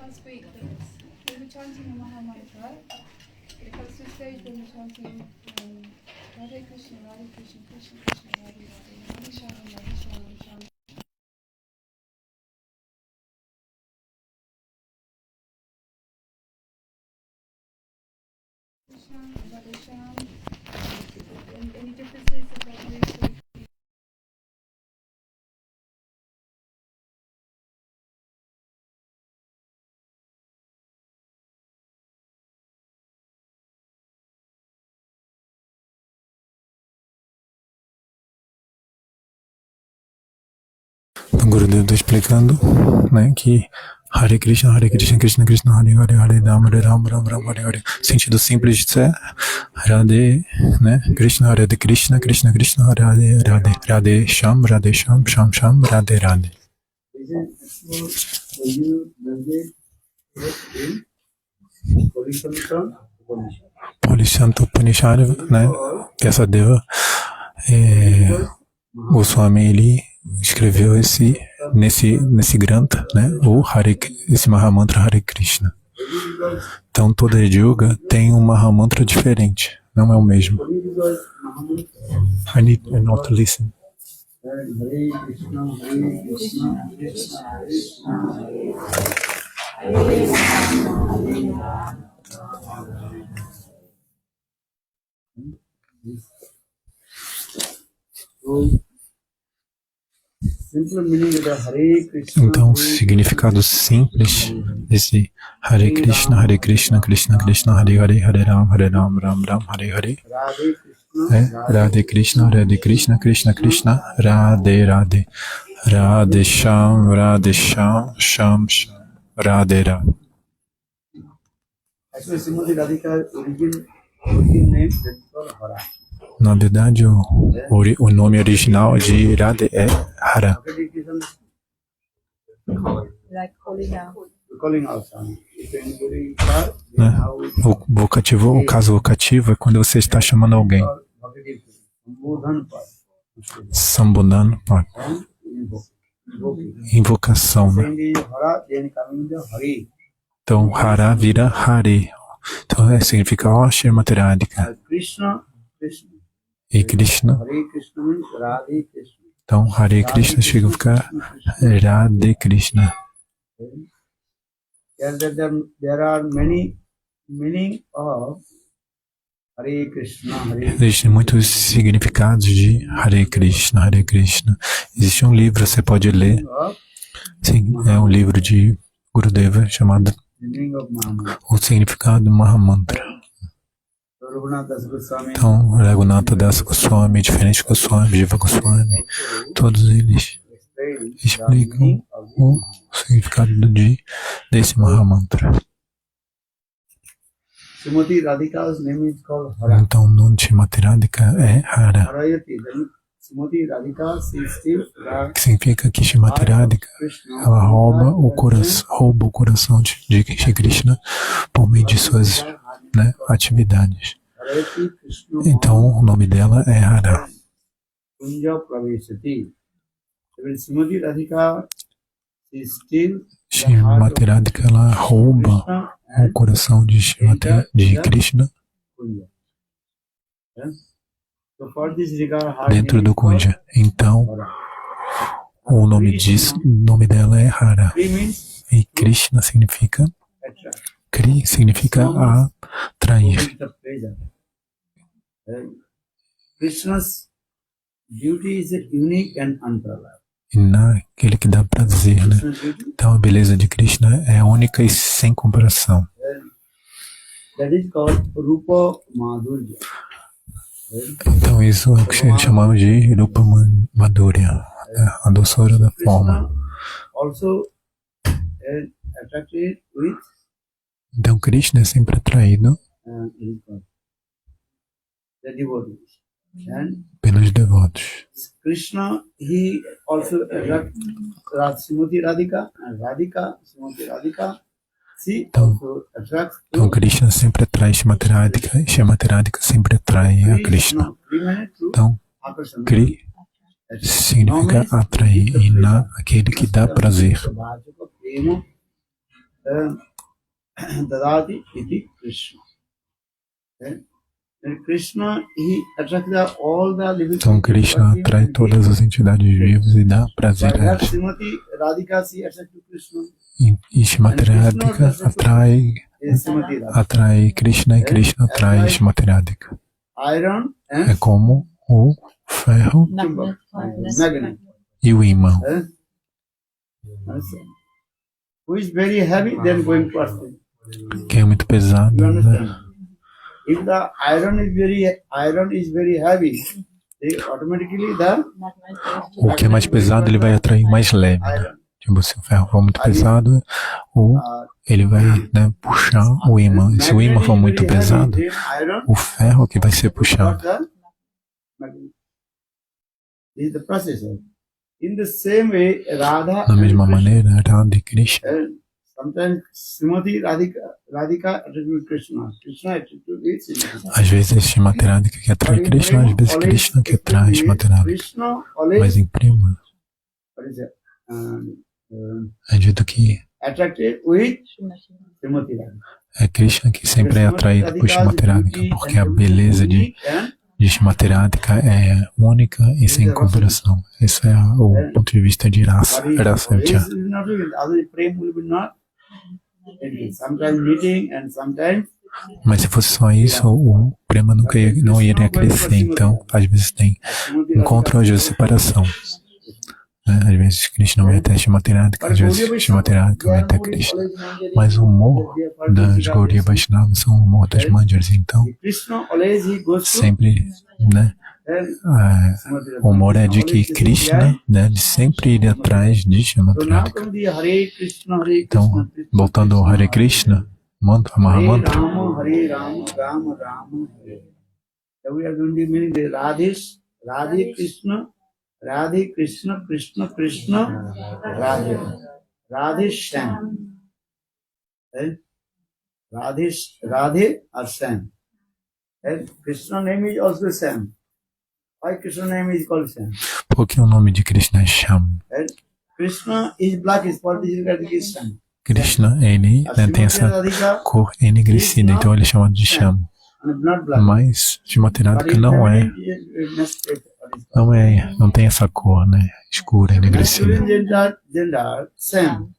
Last week we were chanting the Maha Mantra. It comes to a stage when we're chanting Radhe Krishna, Radhe Krishna, Krishna Krishna, Radhe Radhe, Radhe Shyam, Radhe Shyam, Shyam Shyam, Radhe Shyam. Any differences of what we do? O Gurudev está explicando, né, que Hare Krishna, Krishna Krishna, Hare Hare, Hare Ram, Ram Ram, Hare Hare. Sentido simples de ser Radhe, né, Krishna, Krishna Krishna, Hare Hare, Radhe Sham, Sham Sham, Radhe Radhe. Polishanta Upanishad, né, Vyasadeva Goswami, ele escreveu nesse granta, né, esse Mahamantra Hare Krishna. Então toda yoga tem um Mahamantra diferente, não é o mesmo. I need not to listen. Hare Krishna, Hare Krishna, Krishna Krishna, Hare Hare. Então, o significado simples desse Hare Krishna, Krishna Krishna, Hare Hare, Hare Ram, Ram Ram, Hare Hare, Radhe Krishna, Krishna Krishna, Radhe Radhe, Radhe Sham, Sham Sham, Radhe Radhe. Na verdade, o nome original de Radhe é Hara. Né? O caso vocativo é quando você está chamando alguém. Sambodhan, invocação. Né? Então, Hara vira Hare. Então, significa Shrimati Radhika. E Krishna. Então, Hare Krishna significa Radhe Krishna. There are many meaning of Hare Krishna. Existem muitos significados de Hare Krishna, Hare Krishna. Existe um livro, você pode ler. Sim, é um livro de Gurudeva chamado O Significado do Mahamantra. Então, Raghunatha Das Goswami, diferentes Goswami, Jiva Goswami, todos eles explicam o significado desse Mahamantra. Então, o nome de Shrimati Radhika é Hara. Que significa que Shrimati Radhika, ela rouba o coração de Krishna por meio de suas, né, atividades. Então, o nome dela é Hara. Shrimati Radhika, ela rouba o coração de Krishna dentro do Kunja. Então, o nome dela é Hara. E Krishna significa atrair. Krishna's beauty is unique and unparalleled. E naquele que dá prazer, né? Então a beleza de Krishna é única e sem comparação. That is called Rupa Madhurya. Então isso é o que chamamos de Rupa Madhurya, a doçura da forma. Então Krishna é sempre atraído pelos devotos. Krishna, he also attracts Srimati Radhika, and Radhika, Srimati Radhika, she also attracts. Então Krishna sempre atrai Srimati Radhika, e Srimati Radhika sempre atrai a Krishna. Então, Kri significa atrair, e aquele que dá prazer. Dadati iti Krishna. And Krishna, he attracts all the living Então Krishna atrai todas as entidades vivas e dá prazer a Like elas. Srimati Radhika, she attracts Krishna. E Srimati Radhika atrai Krishna e Krishna atrai Srimati Radhika. Iron É and como o ferro magnet. e o imã. Understand? Who is very heavy, then going person. Quem é muito pesado, You né? understand? If the iron is very heavy, they automatically the O que é mais pesado, ele vai atrair mais leve, né? iron. Tipo, se o ferro for muito pesado, ele vai, né, puxar o imã. E se o imã for muito pesado, Then iron o ferro que vai ser puxado. the magnet. This is the process. In the same way, Radha Da mesma and Krishna, maneira, Radha e Krishna. sometimes Srimati Radhika attribute Krishna. Krishna attribute Srimati. Às vezes Srimati Radhika que atrai Krishna, às vezes Krishna que atrai Srimati Radhika. Krishna Mas always em prima, what is it? é dito que Attracted with Srimati Radhika. é Krishna que sempre é atraído por Srimati Radhika, porque a beleza de Srimati Radhika é única e sem comparação. Esse é o ponto de vista de Rasa Vijaya. Sometimes meeting and sometimes Mas se fosse só isso, o prema não iria crescer. Então, às vezes tem encontro, às vezes separação. Né? Às vezes Krishna vai até Srimati Radhika, às vezes Srimati Radhika vai até Krishna. Mas o humor das Gaudiya Vaishnavas são o humor das Manjaris. Então, Krishna always he goes to sempre, né? O humor é de que Krishna, né, ele sempre iria atrás de Srimati Radhika. Então, voltando ao Hare Krishna, mantra, Mahamantra, Hare Rama, Rama Rama Hare. So we are going to mean the Radhe Krishna, Krishna Krishna, Radhe. Radhe Shyam. Radhe or Shyam. And Krishna name is also Shyam. Why Krishna name is called Shyam? porque o nome de Krishna é Shyam. And Krishna is black, is what is Shyam. Krishna, ele, né, tem essa cor enegrecida, então ele é chamado de Shyam. And not black. Mas Srimati Radhika não tem essa cor, né, escura, enegrecida. Masculine gender, Sam.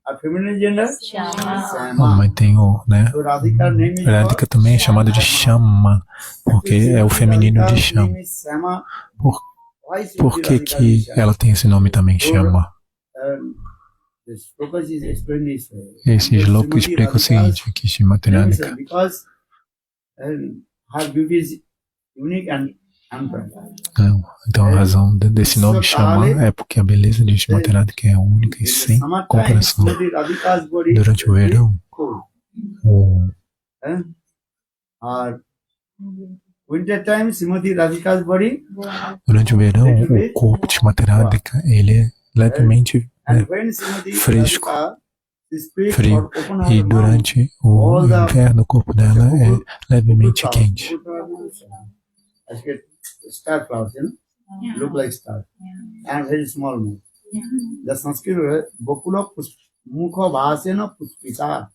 A feminine gender, Sama. Mas tem o, né, So Radhika name is Radhika também é chamado de Shama, porque é o feminino de Sham. Sama. Por, Why is por que que ela tem esse nome também, Shama? This focus is explained this way. Esse sloka explica o seguinte, que Srimati Radhika, Because her beauty is unique and unparalleled. então a razão desse nome Shama é porque a beleza de Srimati Radhika é única e sem comparação. Durante o verão, Winter time, Srimati Radhika's body, durante o verão, o corpo de Srimati Radhika, ele é levemente, né, and when Srimati fresco, Radhika speaks frio, or open her e mouth, durante o inverno o corpo dela é levemente quente. I get star flowers, look like star, and very small mouth. The Sanskrit word, Bokula Mukha Bhasena Puspita.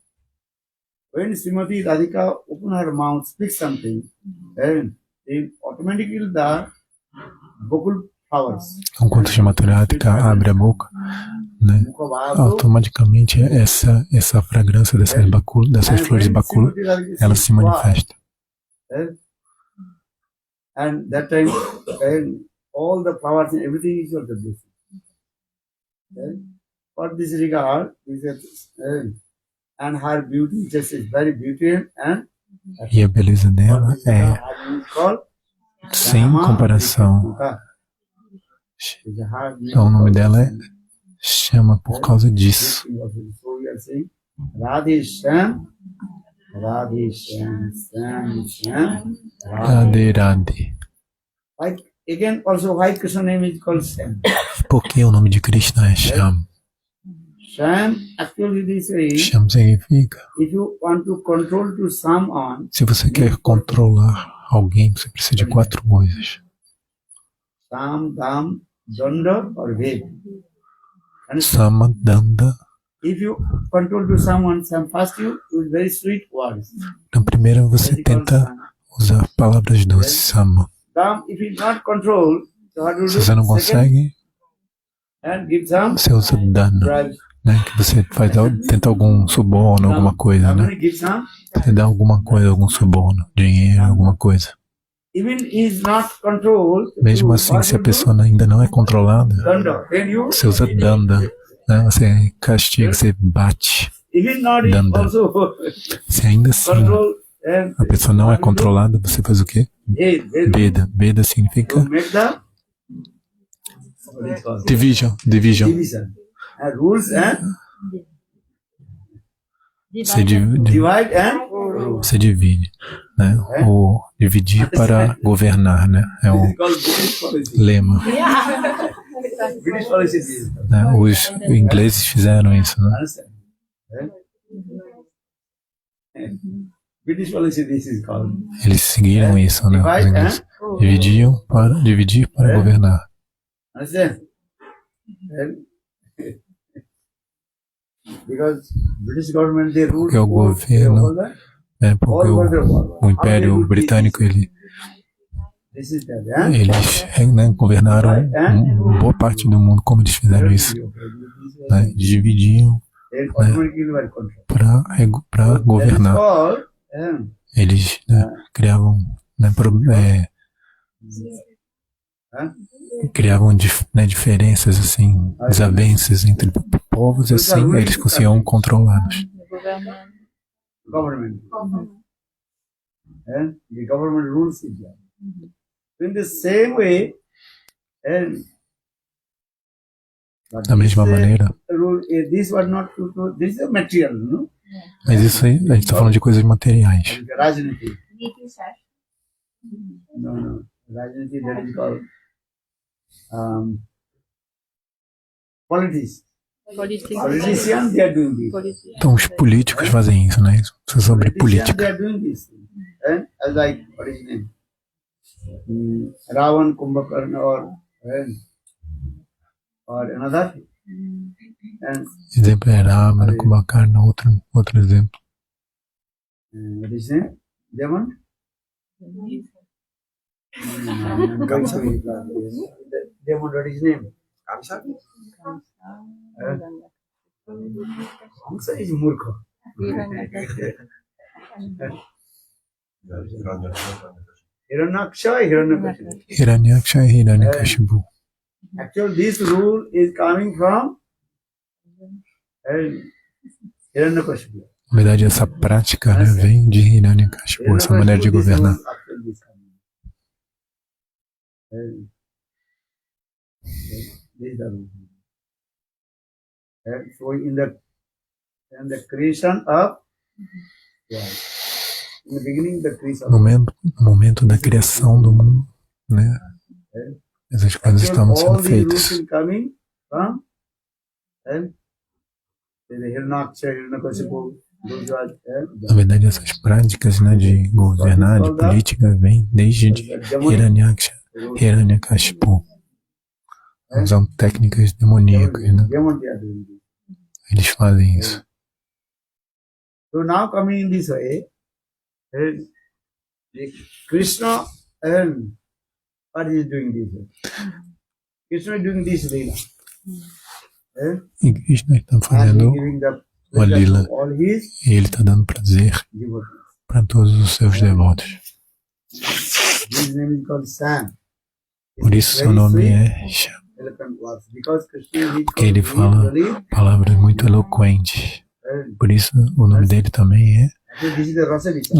When Srimati Radhika open her mouth, speak something, then automatically the Bokul flowers. Então, quando Srimati Radhika abre a boca, né, Mukha Bhaso, automaticamente essa fragrância dessas flores de bacula, ela se manifesta. and that time, all the flowers and everything is of the blessing. For this regard, and her beauty just is very beautiful and E a beleza dela é called sem comparação. Então, o nome dela é Shama por causa disso. So we are saying Radhe Shyam, Radhe Shyam, Shyam, Shyam, Radhe Radhe. Why, again, also why Krishna name is called Shyam? Porque o nome de Krishna é Shyam. Shyam, actually this way, Shyam significa, if you want to control to someone, se você quer controlar alguém, você precisa de 4 coisas. Sam, Dam, Danda or Ved. And Sama, Danda, if you control to someone, first you use very sweet words. Então, primeiro você Very called tenta Sam. usar palavras doces, Sama. Now, if you not control, so what do you Se do? você não Second, consegue, and give some você usa dana, bribe. né? Que você faz, tenta algum suborno, alguma coisa, né? Somebody give some. Você dá alguma coisa, algum suborno, dinheiro, alguma coisa. Even is not controlled. Mesmo assim, se a pessoa ainda não é controlada, Danda. Then you, você usa danda, né? Você castiga, você bate. even not is Danda. also Se ainda assim control. And a pessoa não é controlada, você faz o quê? Beda. Beda significa to make the what is called? division. Division. And rules and Você divide and rule. você divide, né? O dividir para governar, né? É o This is called British policy. lema, British policy is. né? Os ingleses fizeram isso, né? Understand? British policy this is called. Eles seguiram isso, né? Os ingleses dividir para governar. Understand? And because British government they rule Porque o all governo, the- né? Porque all over the world. o Império Britânico, This is that. eles, né, governaram boa parte do mundo como eles fizeram isso, né? Dividiam They automatically were controlled. para That is governar. called, Eles, né, criavam, né, criavam né, diferenças, assim, desavenças entre povos, assim, eles conseguiam controlá-los. government. And the government rules India. In the same way, and but Da mesma this, maneira, rule, this was not this is a material, no? mas isso aí, a gente está falando de coisas materiais. Rajniti. No. Rajniti, that is called politics. Politicians, they are doing this. Então, os políticos fazem isso, né? Isso é sobre Politicians, they política. are doing this. And as like, what is his name? Ravan, Kumbhakarna, or another. And Exemplo é Ravana, Kumbhakarna, outro exemplo. what is his name? Demon? Demon, what is his name? Kamsa is Murkha. Hiranyaksha, Hiranyakashipu. Hiranyaksha e Hiranyakashipu. Actually, this rule is coming from Hiranyakashipu. Na verdade, essa prática, né, vem de Hiranyakashipu, essa maneira de governar. This is the rule. And so in the creation of in the beginning the creation No momento da criação do mundo, né, essas coisas estavam sendo all these rules feitas. are coming from and the Hiranyaksha, Hiranyakashipu, those who are Na verdade, essas práticas, né, de governar, de política, vêm desde Hiranyaksha, Hiranyakashipu. Usam técnicas demoníacas, né? demon they are doing this. Eles fazem isso. So now coming in this way, Krishna and what is he doing this way? Krishna is doing this lila. E Krishna está And fazendo he giving the uma pleasure lila. to all his E ele está dando prazer devotees. para todos os seus devotos. His name is called Sam. Por isso seu nome é Shyam, Eloquent words. Because Krishna is porque ele fala palavras muito eloquentes. Por isso o nome dele também é this is the Rasa Visa.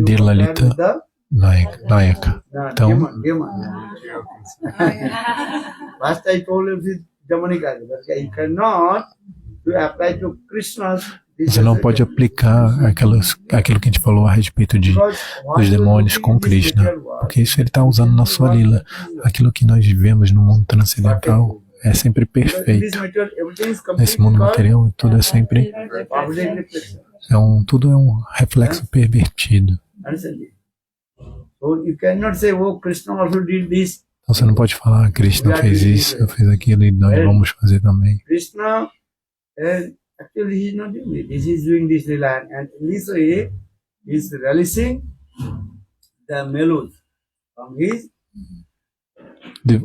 de Lalita Nayaka. Então, Demon. Last I told you this Jamanika, but you cannot apply to Krishna's. você não pode aplicar aquilo que a gente falou a respeito dos demônios com Krishna, porque isso ele está usando na sua lila. Aquilo que nós vivemos no mundo transcendental é sempre perfeito. Nesse mundo material, tudo é sempre tudo é um reflexo pervertido. So you cannot say, oh, Krishna also did this. Então você não pode falar, Krishna fez isso, eu fiz aquilo e nós vamos fazer também. Krishna Actually, he is not doing it. He is doing this Leela, and in this way, he is releasing the melody from his De-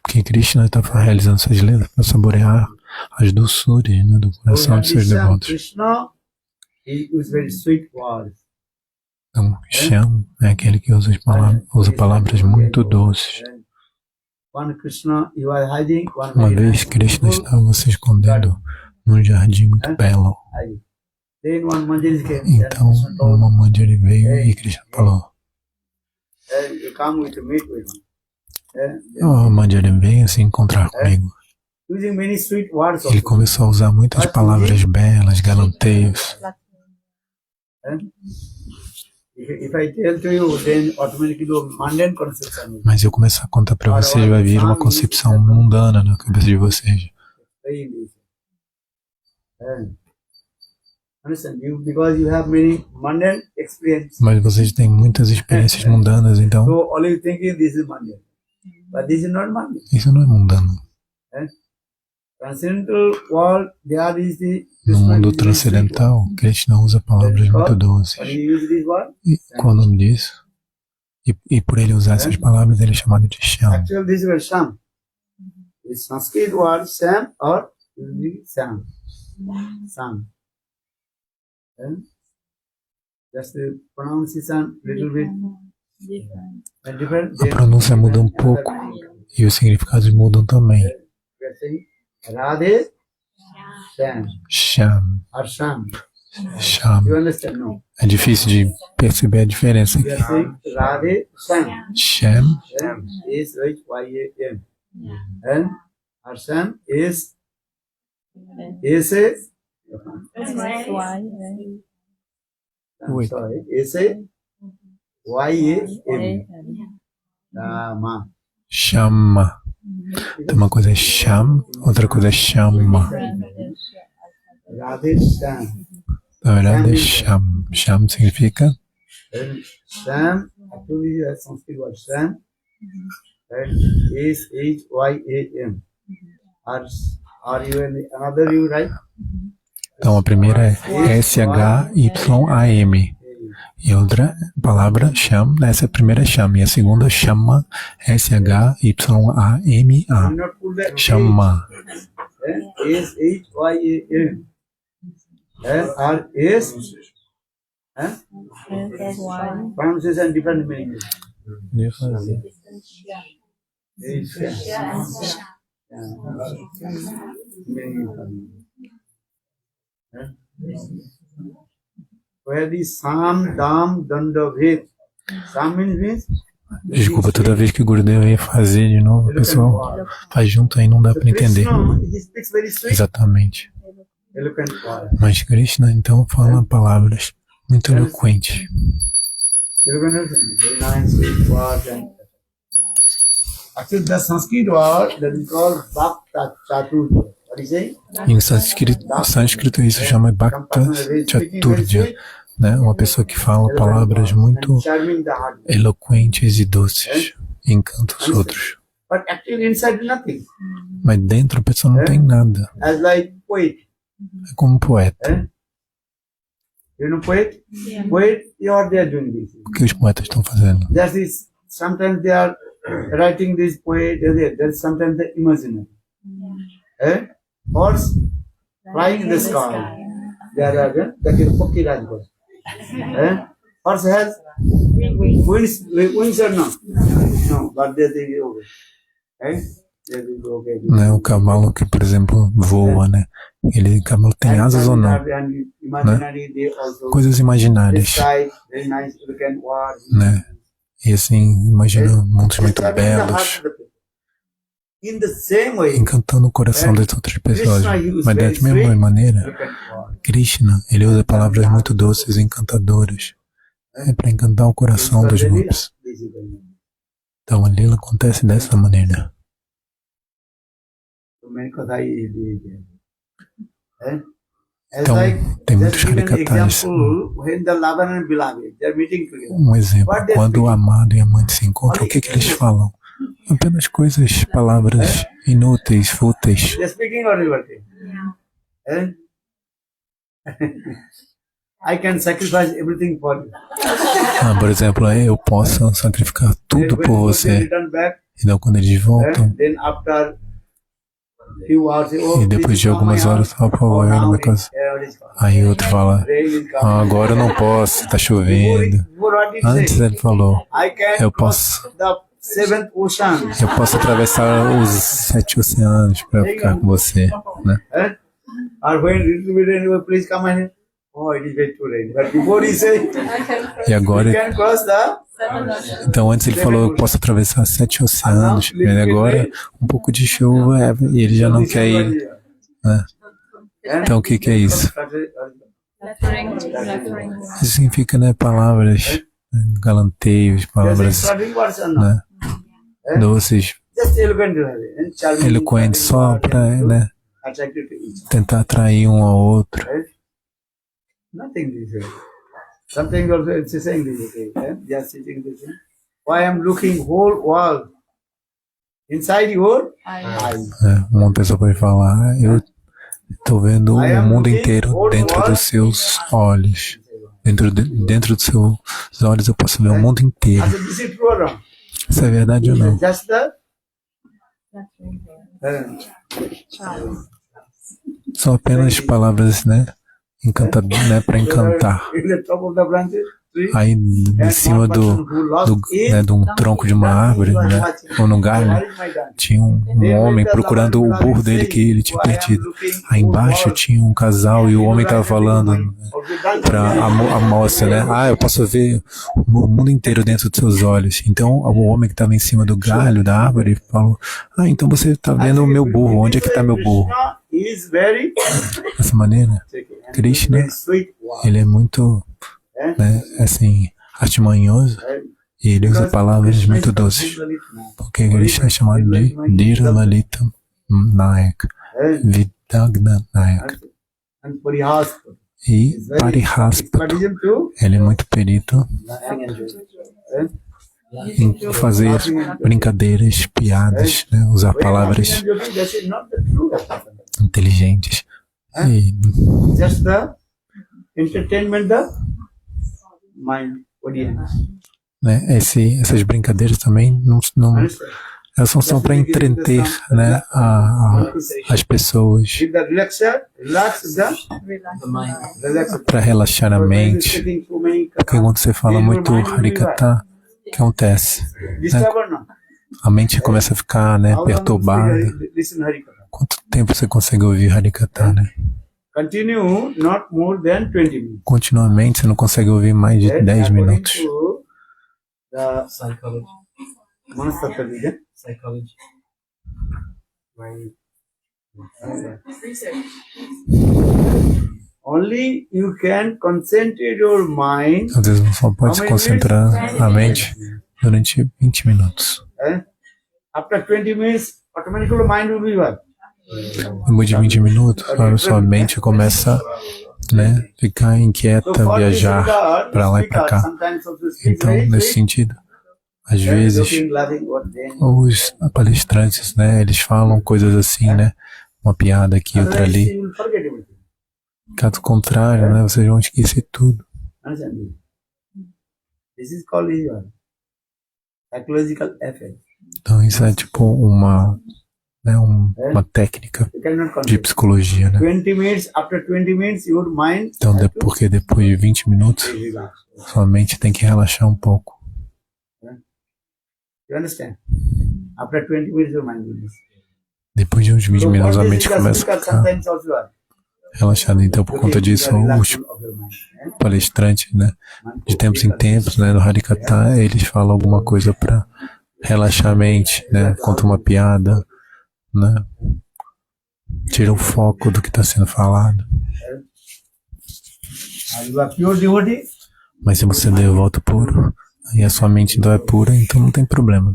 Porque Krishna está realizando essas letras para saborear as doçuras, né, do coração de seus devotos. Krishna, he uses very sweet words. Então, Shyam é aquele que usa palavras muito doces. One Krishna, you are hiding. Uma vez Krishna estava se escondendo num jardim muito belo. Then one Manjari came. Então, uma Manjari veio e Krishna falou: You come with meet with me. "Oh, Manjari, venha se encontrar comigo." Using many sweet words. Ele começou a usar muitas palavras belas, galanteios. If I tell to you, then automatically the mundane conception. Mas eu começar a contar para vocês, vai vir uma concepção mundana na cabeça de vocês. Understand? Because you have many mundane experiences. Mas vocês têm muitas experiências mundanas, então So always thinking this is mundane. But this is not mundane. isso não é mundano. Transcendental world, there is the No mundo transcendental, Krishna usa palavras muito doces. When you use this word, E qual é o nome disso? E por ele usar essas palavras, ele é chamado de Shyam. actually this is Sham. It's Sanskrit word Sam or usually Sam. Sam. Just the pronunciation little bit different. A pronúncia muda um pouco e os significados mudam também. We are saying Radhe Sam Shyam, or Sham. Shyam. You understand? No. É difícil de perceber a diferença We are aqui. saying Radhe Sam. Shyam, Sam is H-Y-A-M. And Arsham is S-A. Wait. Sorry, S-A-Y-A-M. Rama. Chama. Então uma coisa é Shyam, outra coisa é Chama. Radhe Sham. Na verdade é Shyam. Shyam significa And Sham, actually, that's Sanskrit word Sham. And S-H-Y-A-M. Are you in another you, right? Então a primeira é S-H-Y-A-M. E outra palavra, Shyam, essa primeira é Shyam. E a segunda, Shama, S-H-Y-A-M-A. Do not put the Shama. S-H-Y-A-M. And R-S. Pronunciation different meaning. Where the Sam, Dam, Danda, Bhed. Sam means Desculpa, toda vez que o Gurudeva ia fazer de novo, o pessoal faz junto aí, não dá para entender Krishna, he speaks very sweet, exatamente. eloquent words. Mas Krishna então fala palavras muito eloquentes. Eloquent, very nice sweet words. And actually, the Sanskrit word that is called Bhakta Chaturya. What is it? Em sânscrito isso chama Bhakta Chaturya, né? Uma pessoa que fala palavras muito Charming the heart. eloquentes e doces e encanta os outros. But actually inside nothing. Mas dentro a pessoa não tem nada. As like poet. É como um poeta. You know poet? Poet, you are there doing this. O que os poetas estão fazendo? That is, sometimes they are writing this poet, there's sometimes they imaginary. Horse flying in the sky. There are that is Poki Rajguru. Horse has wings or no? No, but they okay. They will okay. Né? O cavalo que, por exemplo, voa, né? O cavalo tem asas ou não? And imaginary, they also Coisas imaginárias, sky, very nice, you can watch. né? E assim, imagina mundos muito belos, In the same way, encantando o coração das outras pessoas. Mas da mesma maneira, Krishna, ele usa palavras muito doces e encantadoras para encantar o coração dos grupos. Então a Lila acontece dessa maneira. Então, tem muitos Harikatas. Um exemplo, quando o amado e a amante se encontram, o que eles falam? Apenas coisas, palavras inúteis, fúteis. I can sacrifice everything for you. Por exemplo, eu posso sacrificar tudo por When they você. return back, Então, quando eles voltam, then after few hours, say, oh, e depois de algumas horas, fala, pô, vai na minha casa. Aí outro fala, agora eu não posso, tá chovendo. Antes ele falou, eu posso atravessar os 7 oceanos para ficar com você, né? E agora, então antes ele falou, eu posso atravessar 7 oceanos, e agora um pouco de chuva e ele já não quer ir, né? Então o que é isso? Isso significa, né, palavras, galanteios, palavras, né, doces, eloquentes, só para, né, tentar atrair um ao outro. Nothing this way. Sometimes also it's saying this, okay? Just sitting this. Why I'm looking whole world inside your eyes. Uma pessoa pode falar, eu estou vendo o mundo inteiro dentro dos seus olhos. Dentro dos seus olhos eu posso ver o mundo inteiro. Isso é verdade ou não? São apenas palavras, né? Né, para encantar. Aí em cima né, de um tronco de uma árvore, né, ou num galho, tinha um homem procurando o burro dele que ele tinha perdido. Aí embaixo tinha um casal e o homem estava falando, né, para a moça, né? Eu posso ver o mundo inteiro dentro dos seus olhos. Então o homem que estava em cima do galho da árvore falou, então você está vendo o meu burro, onde é que está meu burro? Dessa maneira, Krishna, ele é muito, né, assim, artimanhoso e ele usa palavras muito doces, porque Krishna é chamado de Dhira Lalita Nayak, Vidagna Nayak e Parihaspato. Ele é muito perito em fazer brincadeiras, piadas, né, usar palavras inteligentes e just the entertainment the mind audience. Né, essas brincadeiras também elas são só para entreter, né, as pessoas, para relaxar a mente. Porque quando você fala muito Harikatha, o que acontece? Né? A mente começa a ficar, né, perturbada. Quanto tempo você consegue ouvir Harikatha, né? Continuamente você não consegue ouvir mais de 10 minutos. Only you can concentrate your mind. Às vezes você só pode se concentrar a mente durante 20 minutos. After 20 minutes, automatically mind will be what? Depois de 20 minutos, a sua mente começa, né, ficar inquieta, viajar para lá e para cá. Então, nesse sentido, às vezes, os palestrantes, né, eles falam coisas assim, né, uma piada aqui, outra ali. Caso contrário, né, vocês vão esquecer tudo. Então, isso é tipo uma técnica de psicologia, né? Então, porque depois de 20 minutos, sua mente tem que relaxar um pouco. Depois de uns 20 minutos, a mente começa a ficar relaxada. Então, por conta disso, os palestrantes, né, de tempos em tempos, né, no Harikatha, eles falam alguma coisa para relaxar a mente, né, conta uma piada, né? Tira o foco do que está sendo falado. Mas se você é devoto puro e a sua mente então é pura, então não tem problema.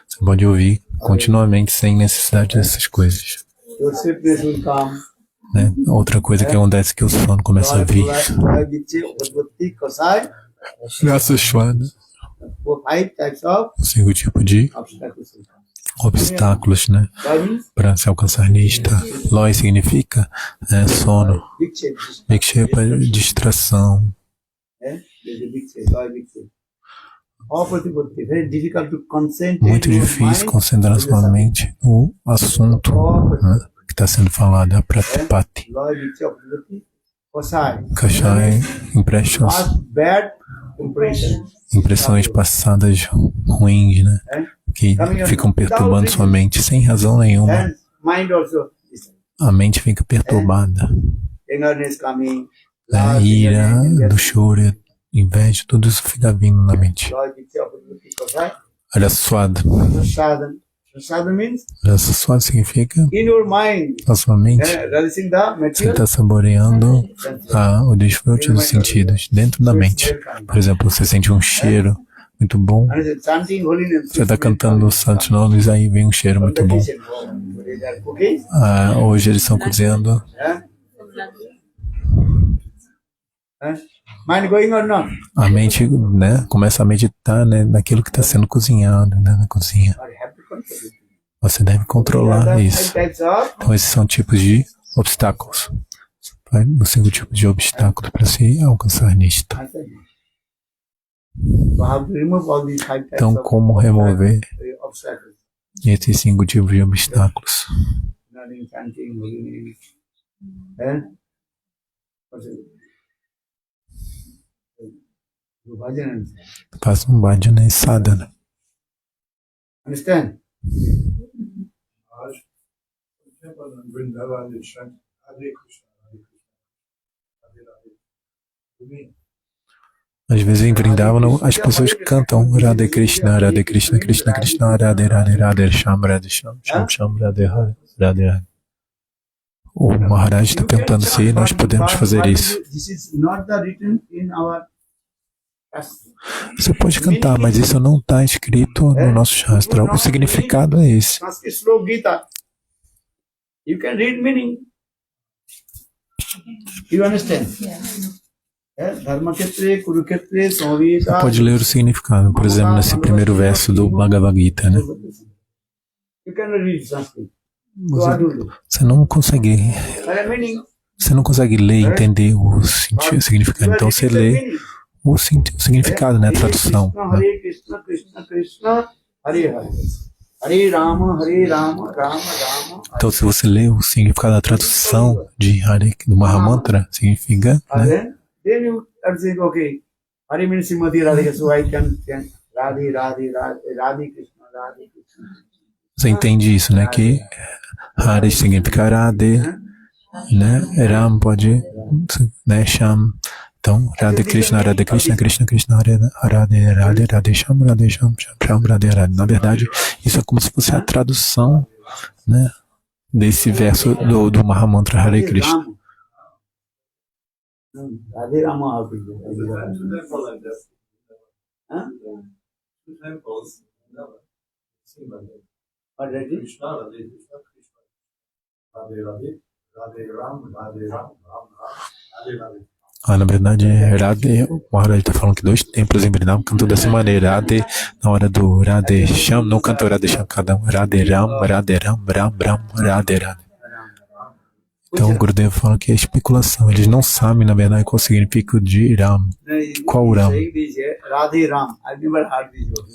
Você pode ouvir continuamente sem necessidade dessas coisas. Né? Outra coisa que acontece é que o sono começa a vir. Nessa Shwada, 5 tipos de obstáculos, né, Loy means para se alcançar nista. Loy significa sono. vikshepa. Vikshepa é distração. There's a vikshepa, loy vikshepa. Apatibuddhi, very difficult to concentrate Muito your difícil mind concentrar on the sua subject. mente no assunto, né, que está sendo falado, a pratipati. Loy vikshepa, kashai. Kashai, impressions, Past bad impressions. impressões passadas ruins, né, que ficam perturbando sua mente sem razão nenhuma. And mind also. A mente fica perturbada. Angerness coming. Né, ira, luxúria, inveja, tudo isso fica vindo na mente. Loy vikshepa, kashai. Rasuada. Sadhana. Sadhana means Rasuada significa in your mind. na sua mente. Relishing the Você material. está saboreando o desfrute dos sentidos dentro da mente. Por exemplo, você sente um cheiro muito bom. And chanting holy name. Você está cantando os santos nomes, aí vem um cheiro muito bom. Okay? Hoje eles estão cozinhando. Mind going or not? A mente, né, começa a meditar, né, naquilo que está sendo cozinhado, né, na cozinha. Or have to control it. Você deve controlar isso. Five types of Então, esses são tipos de obstáculos. Os 5 tipos de obstáculos para se alcançar nista. So how to remove all these 5 types Então, of como remover obstacles? esses 5 tipos de obstáculos? Not in chanting holy name. And what's it? Bhajan. Faça um bhajana e sadhana. Understand? Às vezes em Vrindavan as pessoas cantam Radhe Krishna, Radhe Krishna, Krishna Krishna, Radhe Radhe, Radhe Sham, Radhe Sham, Sham Sham, Radhe Radhe, Radhe Radhe. O Maharaj está perguntando se nós podemos fazer isso. This is not the written in our Shastra. Você pode cantar, mas isso não está escrito no nosso Shastra. O significado é esse. Sanskrit Slok Gita. You can read meaning. You understand? Dharmakshetre, Kurukshetre, Samvita. Pode ler o significado, por exemplo, nesse primeiro verso do Bhagavad Gita, né? You can read Sanskrit. So what do you do? Você não consegue, Meaning. você não consegue ler e entender o significado. Então você lê o significado, né? A tradução. Né? Hare Krishna, Krishna Krishna, Hare Hare. Hare Rama, Hare Rama, Rama Rama. Então, se você lê o significado da tradução de Hare, do Mahamantra, significa, né? Then you are saying, okay, Hare means Srimati Radhika, so I can Radhe, Radhe, Radhe, Radhe Krishna, Radhe Krishna. Você entende isso, né? Que Hare significa Radhe, né? Ram pode, né? Sham. Então, Radhe Krishna, Krishna Krishna, Radhe, Radhe, Radhe Sham, Sham, Sham, Radhe, Radhe. Na verdade, isso é como se fosse a tradução, né? Desse verso do Mahamantra Hare Krishna. Radhe Rama. Na verdade, Radhe, o Maharaj está falando que 2 templos em Vrindavan cantam dessa maneira. Radhe, na hora do Radhe Sham, não cantam Radhe Sham, cada um. Radhe Ram, Radhe Ram, Ram, Ram, Radhe Radhe. Então, o Gurudev fala que é especulação. Eles não sabem, na verdade, qual o significado de Ram. Qual Ram?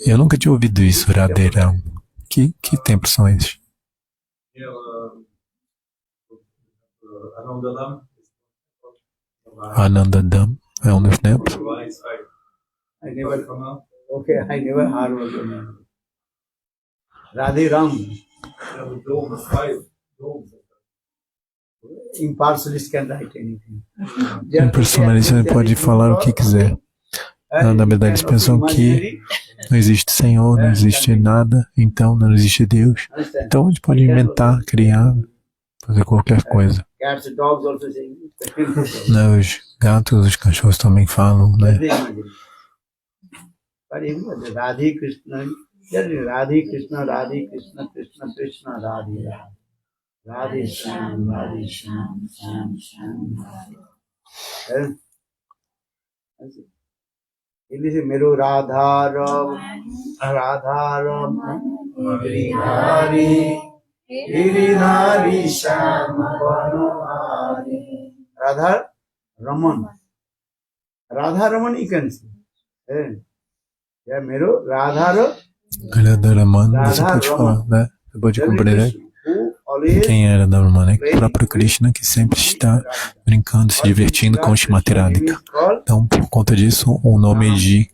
Eu nunca tinha ouvido isso, Radhe Ram. Que templos são esses? Anandadam é um dos templos. I never heard of the name. Radhe Ram. Impartialist can write anything. Impersonalista pode falar o que quiser. Na verdade, eles pensam que não existe Senhor, não existe nada, então não existe Deus. Então, a gente pode inventar, criar, fazer qualquer coisa. Né, os gatos, os cachorros também falam, né? Radhe Krishna, Radhe Krishna, Radhe Krishna, Krishna Krishna, Radhe Radhe. Radhe Sham, Radhe Sham, Sham Sham, Radhe. Ele diz, Mero Radharam, Radharam, Giridhari, Giridhari Shama Vanohari. Radha Raman. Radha Raman you can see. Yeah, Mero Radha Radharaman, você pode falar, né? Você pode compreender quem era Radharaman, né? O próprio Krishna que sempre está brincando, se divertindo com Shrimati Radhika. Então, por conta disso, o nome de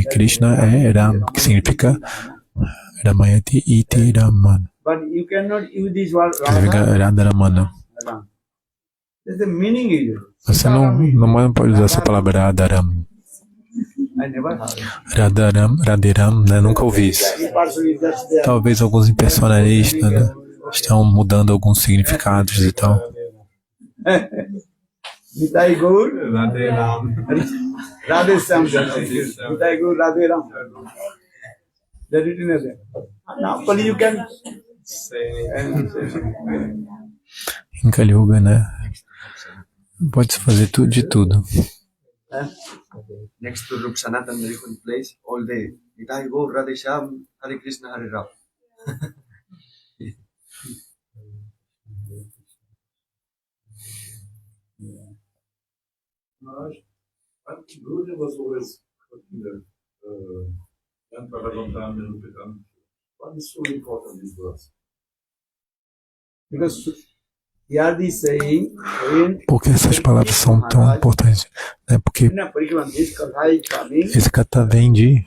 Krishna é Ram, que significa Ramayati Iti Raman. But you cannot use this word Significa Radharamana. That's the meaning is. Você não pode usar essa palavra Radharam. I never heard it. Radharam, né? Nunca ouvi isso. Talvez alguns impersonalistas, né? Estão mudando alguns significados e tal. Nitai Gaur, Radhe Sam, Nitai Gaur, Radhe Ram. That it is there. Now, but you can say. Em Kali Yuga, né? Pode-se fazer tudo de tudo. Next to Rup Sanatan Marikund place all day. Nitai Gaur, Radhe Shyam, Hare Krishna, Hare Ram. Guruji was always and for a long time in Bhutan. Why is so important these words? Because here the saying, when Por que essas palavras são tão importantes? Né? Porque this Kathai coming, esse kata vem de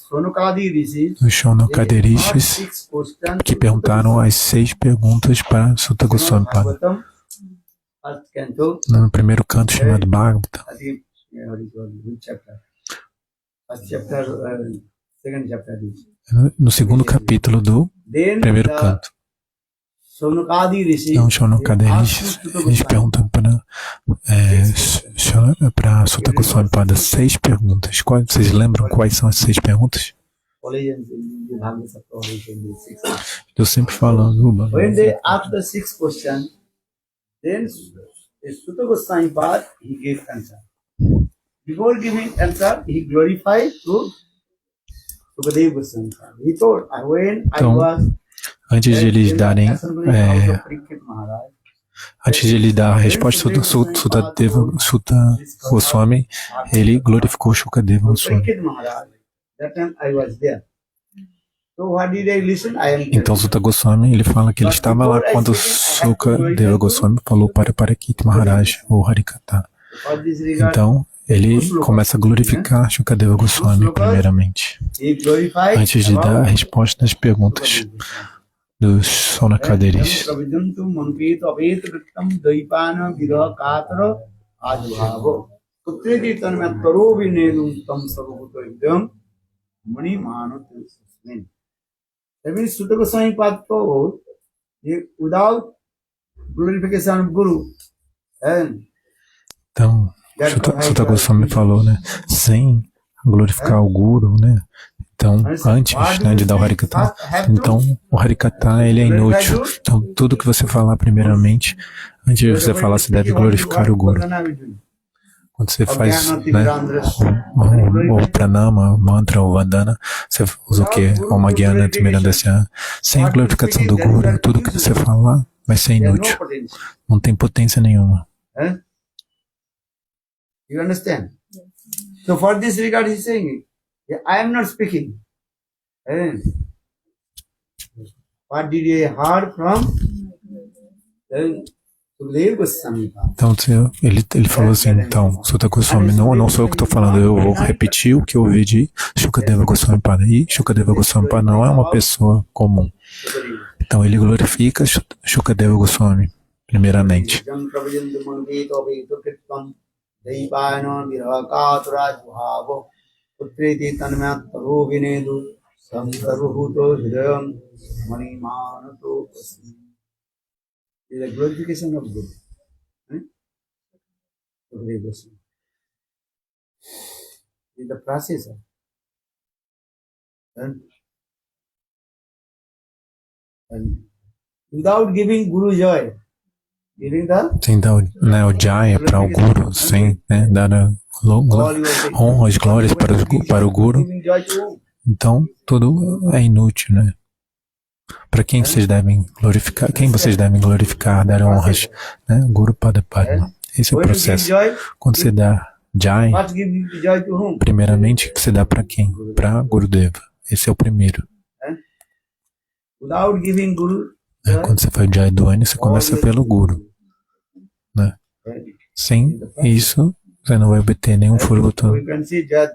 Sonakadi Rishi, dos Shonokaderishis six questions que perguntaram as 6 perguntas para Sutta Goswami Pada. Bhagavatam, first canto, No primeiro canto chamado Bhagavata. I think, what is called, which chapter? First chapter, second chapter is. No segundo capítulo do Then primeiro the canto. Sonakadi Rishi, Então, Shonokaderishis, eles perguntam para Sutta Goswami Pada 6 perguntas. Vocês lembram quais são as 6 perguntas? Eu sempre falando. When they asked the sixth question, then Sutta Goswami Pada, he gave answer. Before giving answer, he glorified to Sukadeva Goswami Pada. He told, when I Então, was antes de eles darem, Maharaj, antes de ele dar a resposta, Sutta Goswami, ele glorificou Shukadeva Goswami. Parikshit Maharaj, that time I was there. So what did I listen? I am Então, Sutta Goswami, ele fala que ele estava lá quando Shukadeva Goswami falou para Parikshit Maharaj, ou Harikata. for this regard, Então, ele começa a glorificar Shukadeva Goswami, primeiramente, he glorified antes de dar a resposta às perguntas dos Sonakaderis. Pravijantu Manketa Avet Vrittam Daipana Viraha Katara Adhava Putreti Tanmattaro Vinedum Tam Sarvabhuta Idam Mani Manut Susmin. That means Sutta Goswami Pada told, without glorification of Guru, and Então, Sutta Goswami falou, né? Sem glorificar o Guru, né? Então, antes, né, de dar o Harikata, então o Harikata ele é inútil. Então, tudo que você falar primeiramente, antes de você falar, você deve glorificar o Guru. Quando você faz, né, o pranama, o mantra, o vandana, você usa o quê? Om Gyana Timirandasya. Sem a glorificação do Guru, tudo que você falar vai ser inútil. Não tem potência nenhuma. you understand? So for this regard, he is saying, I am not speaking. What did I heard from Sukadeva Goswami Pada? Então, ele falou assim, então, Sutta Goswami, não sou eu que estou falando, eu vou repetir o que eu ouvi de Shukadeva Goswami Pada. E Shukadeva Goswami Pada não é uma pessoa comum. Então, ele glorifica Shukadeva Goswami, primeiramente. Daipana Viraha Katara Adhava Putreti Tanmattaro Vinedu Samsarvabhuto Hridayam Mani Manatu Pasmi. It is a glorification of Guru. Sukadeva Goswami. It is the process. And without giving Guru joy, giving the Sem dar o Jaya para o Guru, sem, né, dar honras, glórias para o Guru, Giving joy to whom? então tudo é inútil, né? Para quem vocês devem glorificar? Quem vocês devem glorificar, dar honras? Né? Guru Pada Padma. Esse é o When you give processo. joy, Quando você dá Jai, first give joy to whom? primeiramente você dá para quem? Para Gurudeva. Esse é o primeiro. Without giving Guru joy, Quando você faz Jai Dwani, você começa pelo Guru. Né? Sem isso, você não vai obter nenhum fruto. we can see that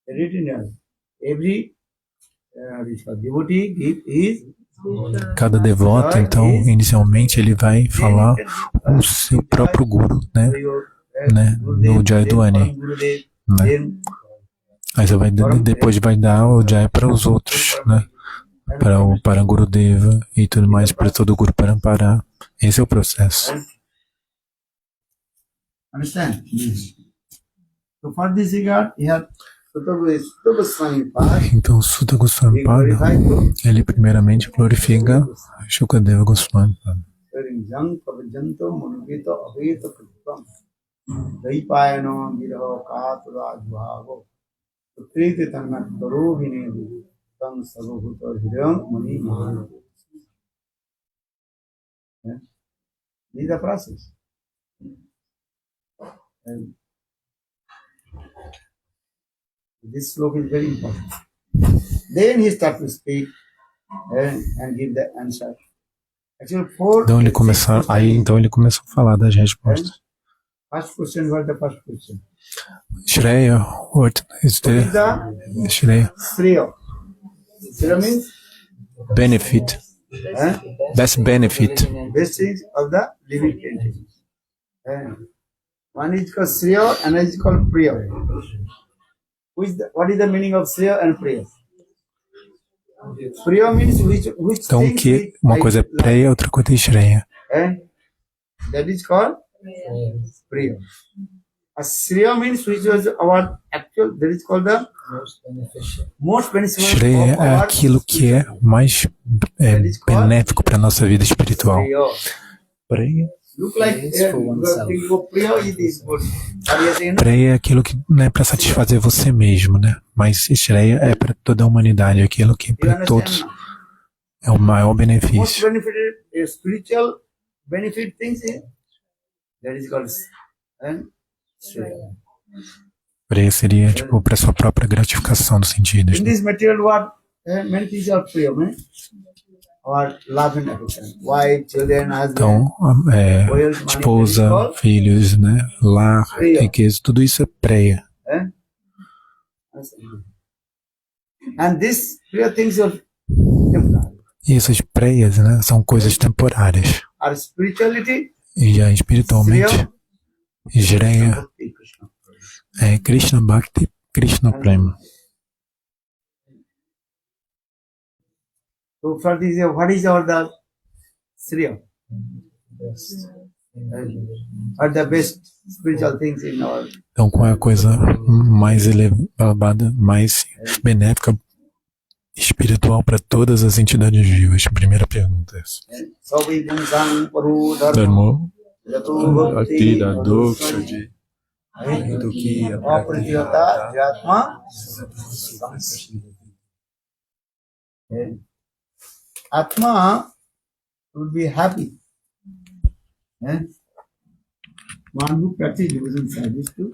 written here. Every devotee give his Cada devoto, então, inicialmente ele vai falar o seu próprio Guru, né? No Jai Dwani. Né? Aí você vai, depois vai dar o Jai para os outros, né? Para Gurudeva e tudo mais, para todo o Guru Parampara. Esse é o processo. Understand? So for this regard, you have Sutta Goswami Pada. Então, Sutta Goswami Pada, ele primeiramente glorifica Shukadeva Goswami Pada. Jang Prabhajanto Manuvita Aveta Kritam Daipayano Viraho Katura Jvavo Sukriti Tangat Tarovine Tang Sarvabhuta Hridayam Mani Mahana. This is the process. And this sloka is very important. Then he starts to speak and give the answer. Actually, Então ele começou a falar das respostas. First question, what is the first question? Shreya, what is the Shreya? Shreya. Shreya means Benefit, best benefit. best things of the living entity. One is called Shreya, another is called Priya. What is the meaning of Shreya and Priya? Priya means which Então things que uma coisa é Preya, outra coisa é Shreya. that is called Priya. A Shreya means which was our actual, that is called the most beneficial Shreya of é our aquilo que é mais benéfico para a nossa vida espiritual. Preya. Look like Priya is this good. Preya é aquilo que não é para satisfazer você mesmo, né? Mas Shreya é para toda a humanidade, aquilo que é para todos é o maior Most benefício. benefited spiritual benefit things that is called Shreya. Preya seria tipo para sua própria gratificação dos sentidos. In Né? this material world, many things are Priya, man. Or love and affection. Wife, children, husband. Então, esposa, filhos, né? Lar, riqueza, tudo isso é Preya. And these Priya things are temporary. E essas Preyas, né? São coisas temporárias. Our spirituality, E já espiritualmente, Shreya Bhakti, Krishna. é Krishna Bhakti, Krishna Prema. So for this, what is our the Shreya? What the best spiritual things in our Então, qual é a coisa mais elevada, mais benéfica, espiritual para todas as entidades vivas? Primeira pergunta é essa. Dharma, Bhakti, da Doksha, de Dukia, Apratiyata, Jatma, Atma would be happy. One who practices devotion service to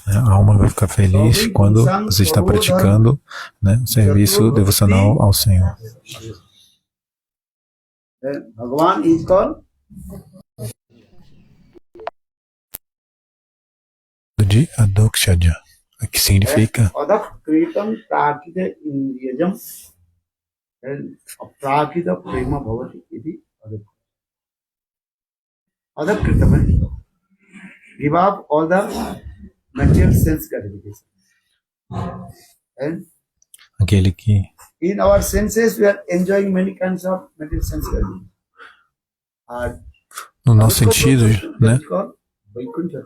A alma vai ficar feliz quando você está praticando, né, o serviço devocional ao Senhor. Bhagavan is called De Adokshaja, que significa Adakritam Prakita Indriyajam Prakita Prema Bhavati iti Adakritam. Give up all the material sense gratification. And aquele que in our senses, we are enjoying many kinds of material sense gratification. no nosso sentido, né, Vaikuntha.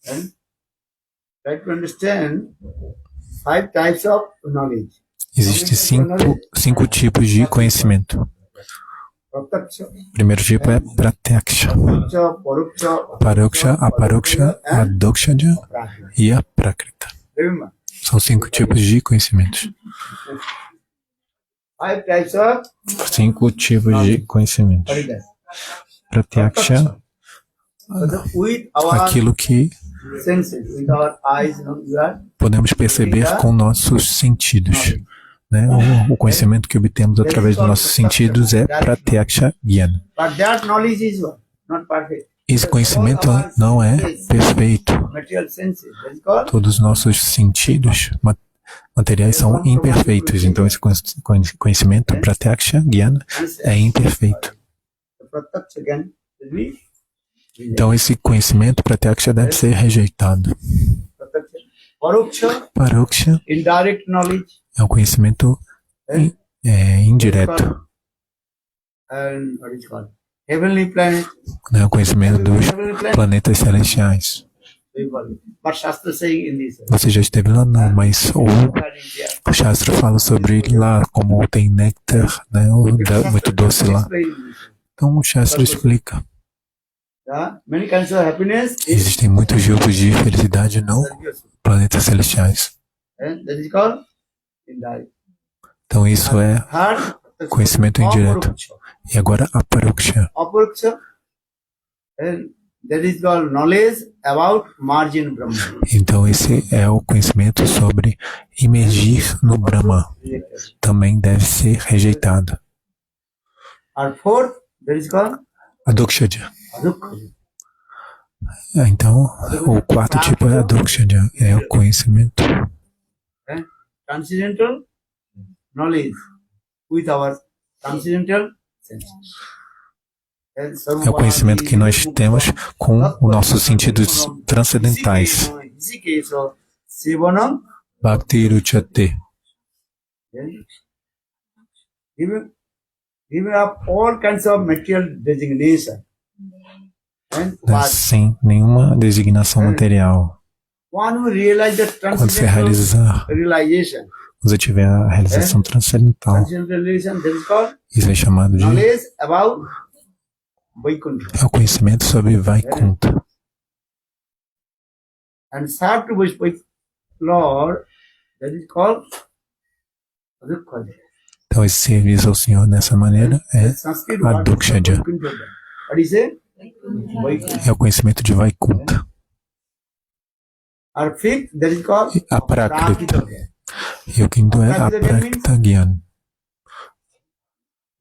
And try to understand 5 types of knowledge. existem cinco tipos de conhecimento. Pratyaksha, Primeiro tipo é Pratyaksha, Paroksha, Paroksha, Aparoksha, Adokshaja Prakriti. e a Prakrita. Remember, São 5 tipos de conhecimentos. 5 types of 5 tipos de conhecimentos. what is that? Pratyaksha, With our aquilo que senses, with our eyes, we are podemos perceber com nossos sentidos. Né? O conhecimento que obtemos através dos nossos sentidos é Pratyaksha Gyana. but that knowledge is what? Not perfect. Esse conhecimento não é perfeito. Material senses, that is called Todos os nossos sentidos materiais são imperfeitos. Então, esse conhecimento, Pratyaksha Gyana, é imperfeito. Pratyaksha Gyan will be rejected. Então, esse conhecimento, Pratyaksha, deve ser rejeitado. Pratyaksha. Paroksha, Paroksha indirect knowledge, é um conhecimento indireto. and what is called heavenly planet. Né? O conhecimento dos planetas celestiais. But Shastra saying in this. Você já esteve lá? Não, mas o Shastra fala sobre ele lá, como tem néctar, né? Muito doce lá. Então o Shastra explica. Many kinds of happiness is Existem muitos tipos de felicidade no planetas celestiais. that is called indirect. Então isso é Third, conhecimento indireto. E agora a Paroksha. Aparuksha, and that is called knowledge about margin Brahma. Então esse é o conhecimento sobre imergir no Brahma. Também deve ser rejeitado. Or fourth, that is called Adokshaja. adukha. Então o quarto tipo é Adokshaja. É o conhecimento Transcendental knowledge with our transcendental senses. É o conhecimento que nós temos com os nossos sentidos transcendentais. Bhakti Ruchate. Giving up all kinds of material designation. And Né? Sem nenhuma designação material. one who realize the Quando você transcendental realization, quando você tiver a realização transcendental, transcendental realization, that is called isso é chamado de knowledge about Vaikuntha. é o conhecimento sobre Vaikuntha. And serve to Vaikuntha Lord, that is called Adukha. Então esse serviço ao Senhor dessa maneira é Sanskrit word for Adokshaja. Vaikuntha. What is it? Vaikuntha. É o conhecimento de Vaikuntha. Or fifth, that is called A Prakrita. Prakrita. E o quinto é a Prakrita Gyan.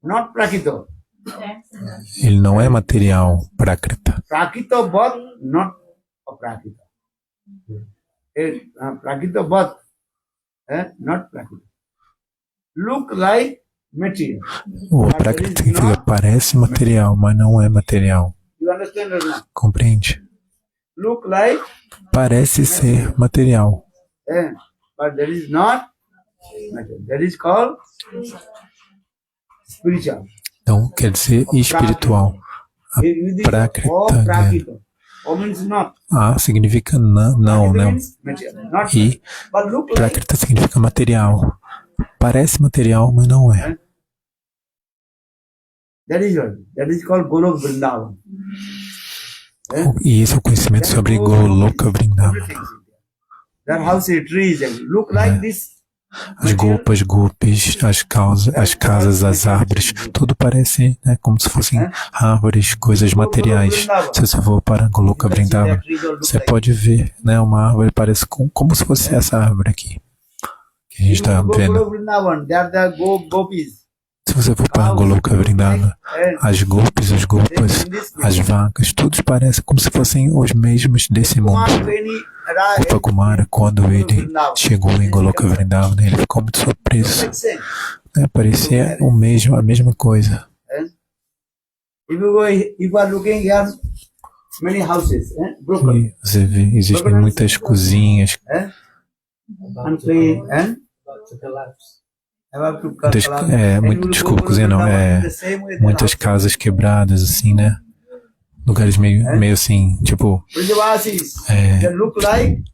Not Prakrita. Ele não é material, Prakrita. Prakrita Bhat, not a Prakrita. Prakrita Bhat, not Prakrita. Look like material. O Prakrita significa parece material, mas não é material. You understand or not? Compreende? Look like, Parece ser material, but that is not material. That is called spiritual. então quer dizer espiritual. A Prakrita Gyan. Prakrita. O means not. A significa não, não. Means material. Not E but look like. Prakrita significa material. Parece material, mas não é. That is what. That is called Golok Vrindavan. E esse é o conhecimento sobre Goloka Vrindavana. That house a trees and look like this. As golpas, golpes, as casas, as árvores, tudo parece, né, como se fossem árvores, coisas materiais. Se você for para Goloka Vrindavana, você pode ver, né, uma árvore parece como se fosse essa árvore aqui que a gente está vendo. Golok Vrindavan, they are the gopis. Se você for para Goloka Vrindavana, as golpes, as golpas, as vacas, todos parecem como se fossem os mesmos desse mundo. Gopa Kumara, quando ele chegou em Goloka Vrindavana, ele ficou muito surpreso. Né? Parecia a mesma coisa. If you are looking here, many houses, broken, E você vê, existem muitas cozinhas, unclean, and desculpa, cozinha não, muitas casas quebradas, assim, né? Lugares meio assim, tipo, Brajavasis, they look like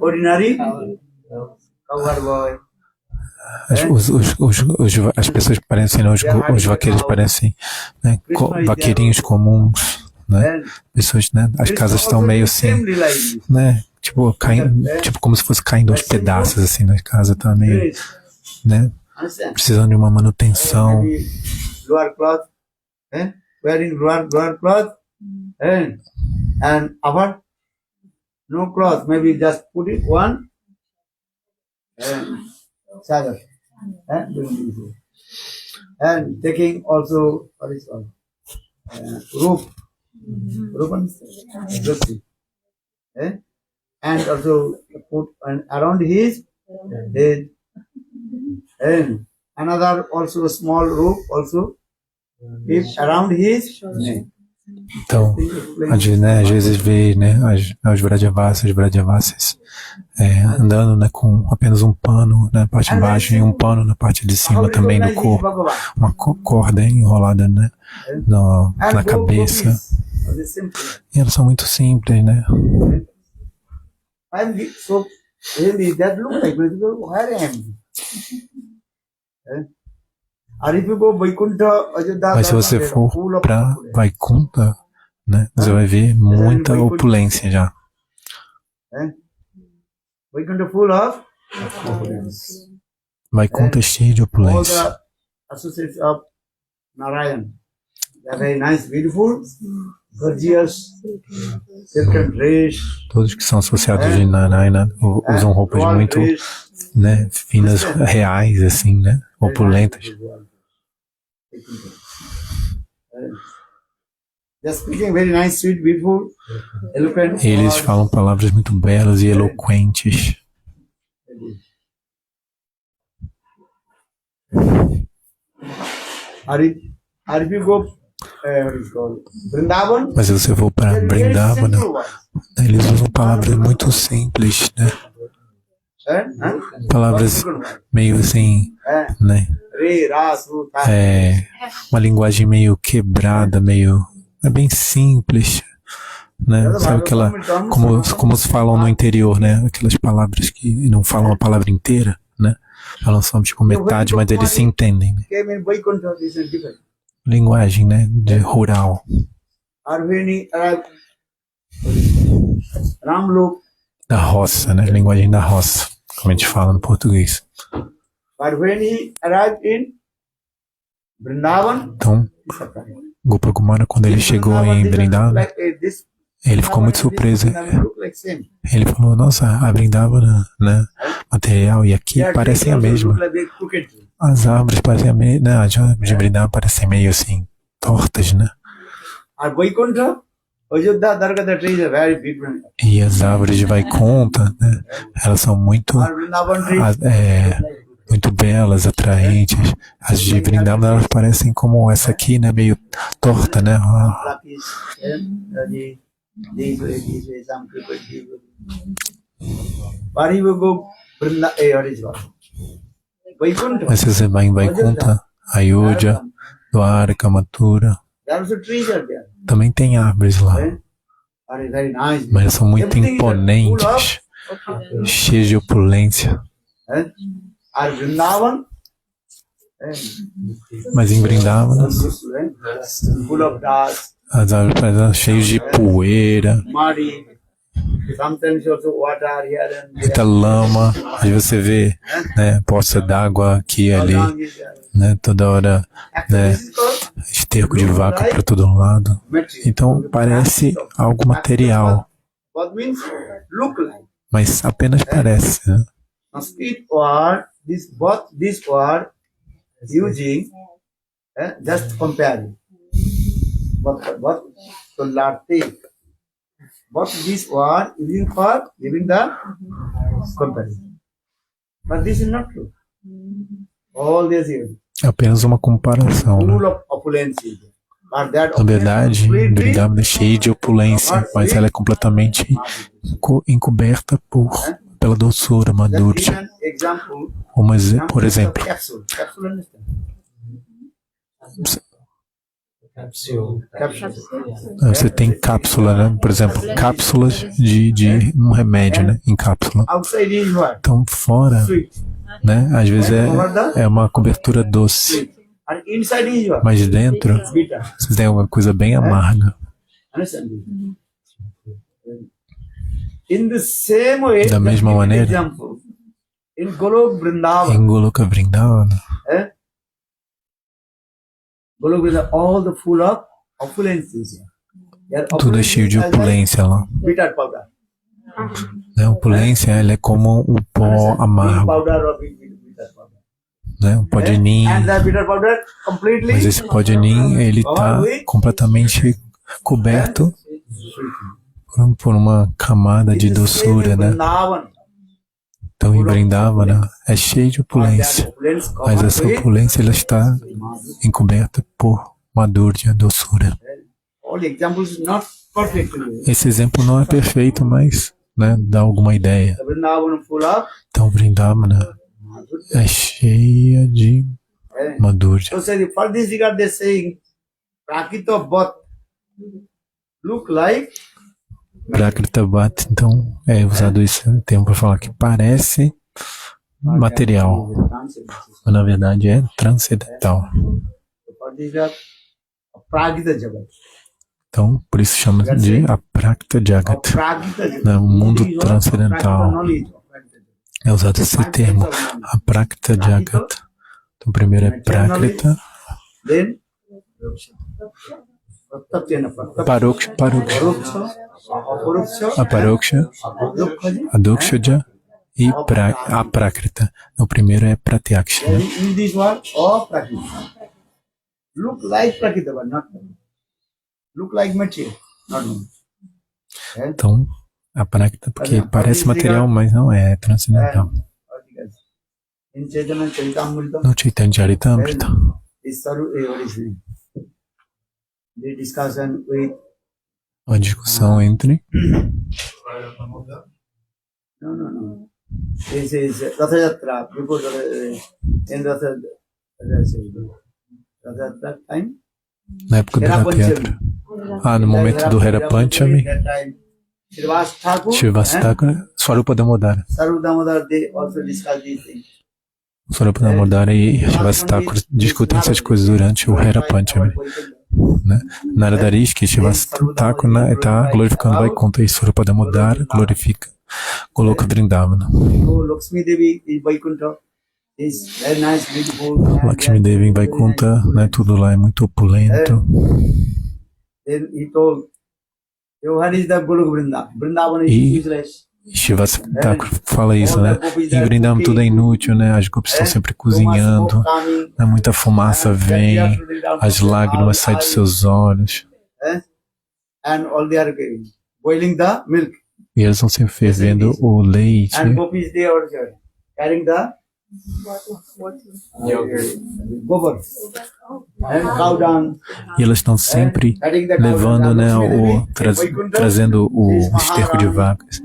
ordinary cover boy. as pessoas parecem, né, os vaqueiros parecem, né, vaqueirinhos comuns, né? Pessoas, né? As casas estão meio assim, né? Tipo, tipo como se fosse caindo aos pedaços, assim, né? A casa tá meio, né? Precisando de uma manutenção. Lower cloth, wearing lower cloth, and upper no cloth. Maybe just put it one chadar, and taking also what is called rope, and also put around his head, and another also small rope also if around his neck. Então, né, às vezes vê, né, os Vrajavasis andando, né, com apenas um pano na parte de baixo e um pano na parte de cima também do corpo, uma corda enrolada, né, na cabeça. E elas são muito simples, né? So really that look like where I am. Mas se você for para Vaikunta, né, você vai ver muita opulência já. Vaikunta é cheio de opulência. Todos que são associados de Narayana usam roupas muito, né, finas, reais, assim, né, opulentas. Eles falam palavras muito belas e eloquentes. Mas se você for para Vrindavana, eles usam palavras muito simples, né? Palavras meio assim, né? Uma linguagem meio quebrada, meio bem simples, né? Sabe aquela, como se falam no interior, né? Aquelas palavras que não falam a palavra inteira, né? Falam só tipo metade, mas eles se entendem, né? Linguagem, né, de rural. Da roça, né, linguagem da roça, como a gente fala no português. Então, Gopakumara, quando ele chegou em Vrindavana, ele ficou muito surpreso. Ele falou, nossa, a Vrindavana, né, material e aqui parecem a mesma. As árvores parecem a mesma, né, as árvores de Vrindavana parecem meio assim, tortas, né? E as árvores de Vaikunta, né, elas são muito, muito belas, atraentes. As de Vrindavana, elas parecem como essa aqui, né, meio torta, né? Mas se você vai em Vaikunta, Ayodhya, Dwarka, Mathura, também tem árvores lá, mas elas são muito imponentes, cheias de opulência. Mas em Vrindavana, as árvores parecem cheias de poeira, muita lama. Aí você vê, né, poça d'água aqui e ali, né, toda hora, né, esterco de vaca para todo lado. Então parece algo material, mas apenas parece, né? This word using just compare what to take. What this word using for giving the comparison. But this is not true. All this is apenas uma comparação, né? Na verdade, Vrindavana é cheia de opulência, mas ela é completamente encoberta pela doçura, Madhurya. Por exemplo, você tem cápsula, né? Por exemplo, cápsulas de um remédio, né? Em cápsula. Então, fora né? Às vezes é uma cobertura doce, And inside is what? mas dentro Bitter. você tem uma coisa bem amarga. Understand? In the same way, Da mesma let me give maneira, an example. In Golok Vrindavan, em Goloka Vrindavana, Golok Vrindavan, all the full of opulences. Their tudo é cheio de opulences are like opulência lá. bitter powder. Né? Opulência, ela é como um pó Understand? amargo, Powder or bitter powder. né? Um pó de ninho. And the bitter powder completely Mas esse pó de ninho, ele está completamente coberto por uma camada de doçura, né? Vrindavan. Então em Vrindavana é cheio de opulência, mas essa opulência ela está encoberta por madhurya, doçura. All examples not perfect. Esse exemplo não é perfeito, mas, né, dá alguma ideia. The Vrindavan full of Então Vrindavana é cheia de madhurya. So say for this regard they saying Prakrita Bhat look like Prakrita Bhat, então é usado esse termo para falar que parece material, mas na verdade é transcendental. for this regard Prakrita Jagat. Então, por isso chama de Aprakta Jagat, Prakrita Jagat. né, o mundo transcendental. Prakrita knowledge of Prakrita Jagat. É usado esse termo, Aprakta Jagat. Então, primeiro é Prakrita, Then Pratyana Paroksha, Aparuksha, Aparoksha, Adokshaja e Aprakrita. O primeiro é Pratyaksha. Then in this world all Prakrita. Look like Prakrita but not Prakrita. Look like material, not material. Então, Aprakrita, porque parece material, mas não é, transcendental. In Chaitanya Charitamrita, No Chaitanya Charitamrita, is Saru, what is it? The discussion with uma discussão entre no. This is Ratha Yatra before in Ratha Yatra time. na época do Rath Yatra. No momento do Hera Panchami, That time, Srivas Thakur, Srivas Thakur, Swarupa Damodara. Saru Damodar, they also discuss these things. Swarupa Damodara e Srivas Thakur discutem essas coisas durante o Hera Panchami. Né? Naradarishi, Srivas Thakur está glorificando Vaikuntha e Swarupa Damodara glorifica Goloka Vrindavana. So Lakshmi Devi is Vaikuntha. Is very nice, beautiful. Lakshmi Devi em Vaikuntha, né? Tudo lá é muito opulento. Then he told, what is the Golok Vrindavan? Vrindavan is E useless. Srivas Thakur fala isso, né? Em Vrindavana tudo é inútil, né? As gopis estão sempre cozinhando, né? Muita fumaça vem, as lágrimas saem dos seus olhos. And all they are boiling the milk. E eles estão sempre fervendo o leite. And gopis they are carrying the gobar and cow dung. E elas estão sempre levando, né, trazendo o esterco de vacas.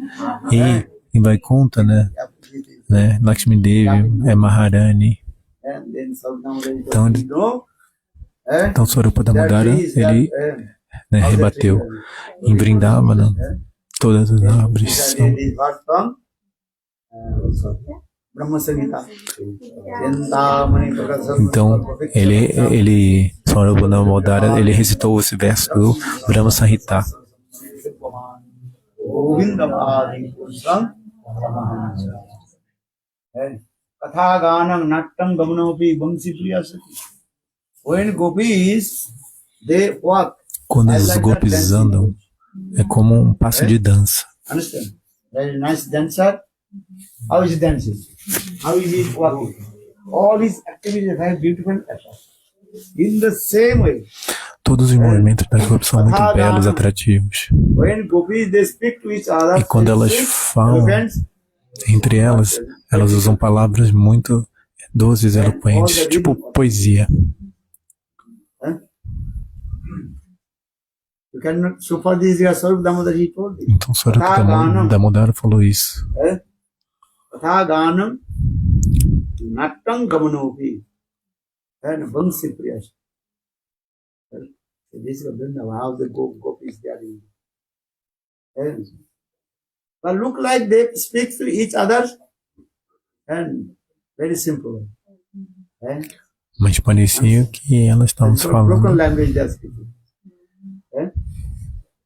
E em Vaikuntha, né, Lakshmi Devi é Maharani. Então Swarupa Damodara, ele, né, rebateu. Em Vrindavana, todas as árvores são... Então, Swarupa Damodara, ele recitou esse verso do Brahma Samhita. Quando os gopis andam, é como um passo de dança. Understand? Very nice dancer. How is he dancing? How is he walking? All his activities are very beautiful. In the same way, Todos os movimentos das gopis são muito belos, atrativos. when gopis they speak to each other, E quando elas falam entre elas, elas usam palavras muito doces, eloquentes, tipo poesia. you cannot. So for this, Swarupa Damodar he told you. Então Swarupa Damodara falou isso. Katha Ganam Nattam Gamanopi and Bangsi Priyash. This is how the gopis they are in. But look like they speak to each other and Very simple. Mas parecia que elas estavam Broken falando, language they are speaking.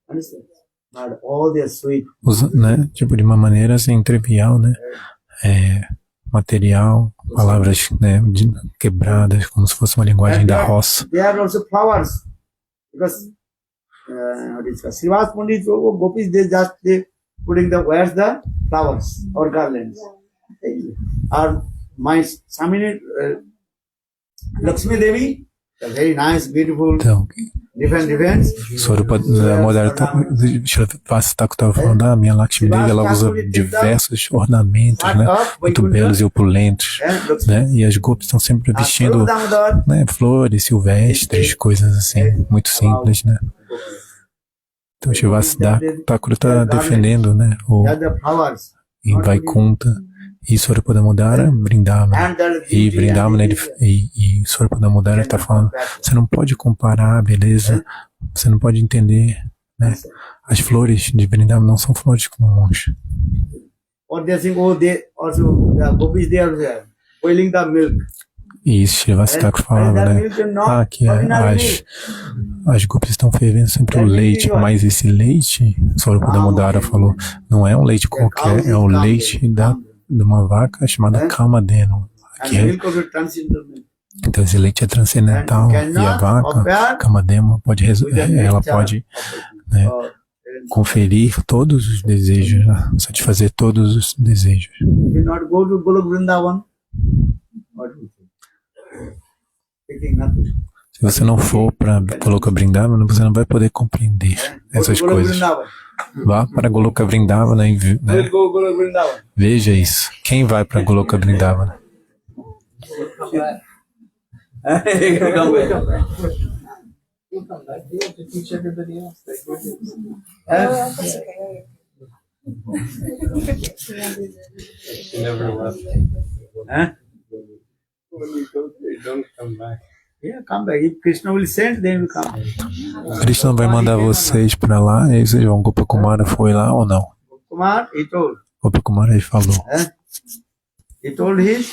Understand? But all their sweet. né, tipo de uma maneira assim trivial, né, material, palavras, né, quebradas, como se fosse uma linguagem da roça. They are also flowers. Because what is it? Srivas Pandit, Gopis, they putting where's the flowers or garlands. Or my Samini, Lakshmi Devi, a very nice, beautiful, Então, different. Swarupa Damodara Thakur estava falando, a minha Lakshmi Devi, ela usa diversos ornamentos, né, muito belos e opulentos, né, e as gopis estão sempre vestindo, né, flores silvestres, coisas assim, muito simples, né. Então Shivasa Thakur está defendendo, né, o The flowers. em Vaikunta e Swarupa Damodara Vrindavana. E Vrindavana e Swarupa Damodara está falando, você não pode comparar a beleza, você não pode entender, né? As flores de Vrindavana não são flores comuns. Or they think, oh, they also, the Gopis, they are boiling the milk. E isso Shivasa Thakur falava, né? Que as gopis estão fervendo sempre o leite, mas esse leite, Swarupa Damodara falou, não é um leite qualquer, é o leite de uma vaca chamada Kamadeno. Então esse leite é transcendental e a vaca, Kamadeno, ela pode, né, conferir todos os desejos, né, satisfazer todos os desejos. Se você não for para Goloka Vrindavana, você não vai poder compreender essas coisas. Vá para Goloka Vrindavana e né, veja isso. Quem vai para Goloka Vrindavana? Yeah, come back. If Krishna will send, then will come. Krishna vai mandar vocês para lá, e vocês vão. Gopakumara foi lá ou não? Kumar, he told. Gopakumara ele falou. He told his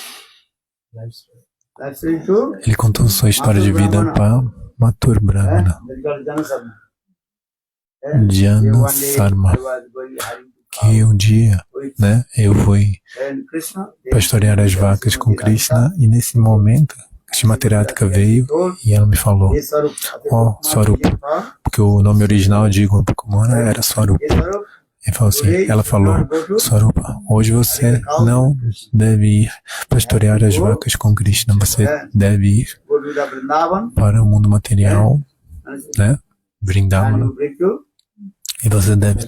life story to Ele contou sua história de vida para Mathura Brahmana. Jana Sarma. Que um dia, né, eu fui pastorear as vacas com Krishna e nesse momento Shrimati Radhika veio e ela me falou, Swarupa, porque o nome original de Gopakumara era Swarupa. Ela falou, Swarupa, hoje você não deve ir pastorear as vacas com Krishna, você deve ir para o mundo material, né, Vrindavana, e você deve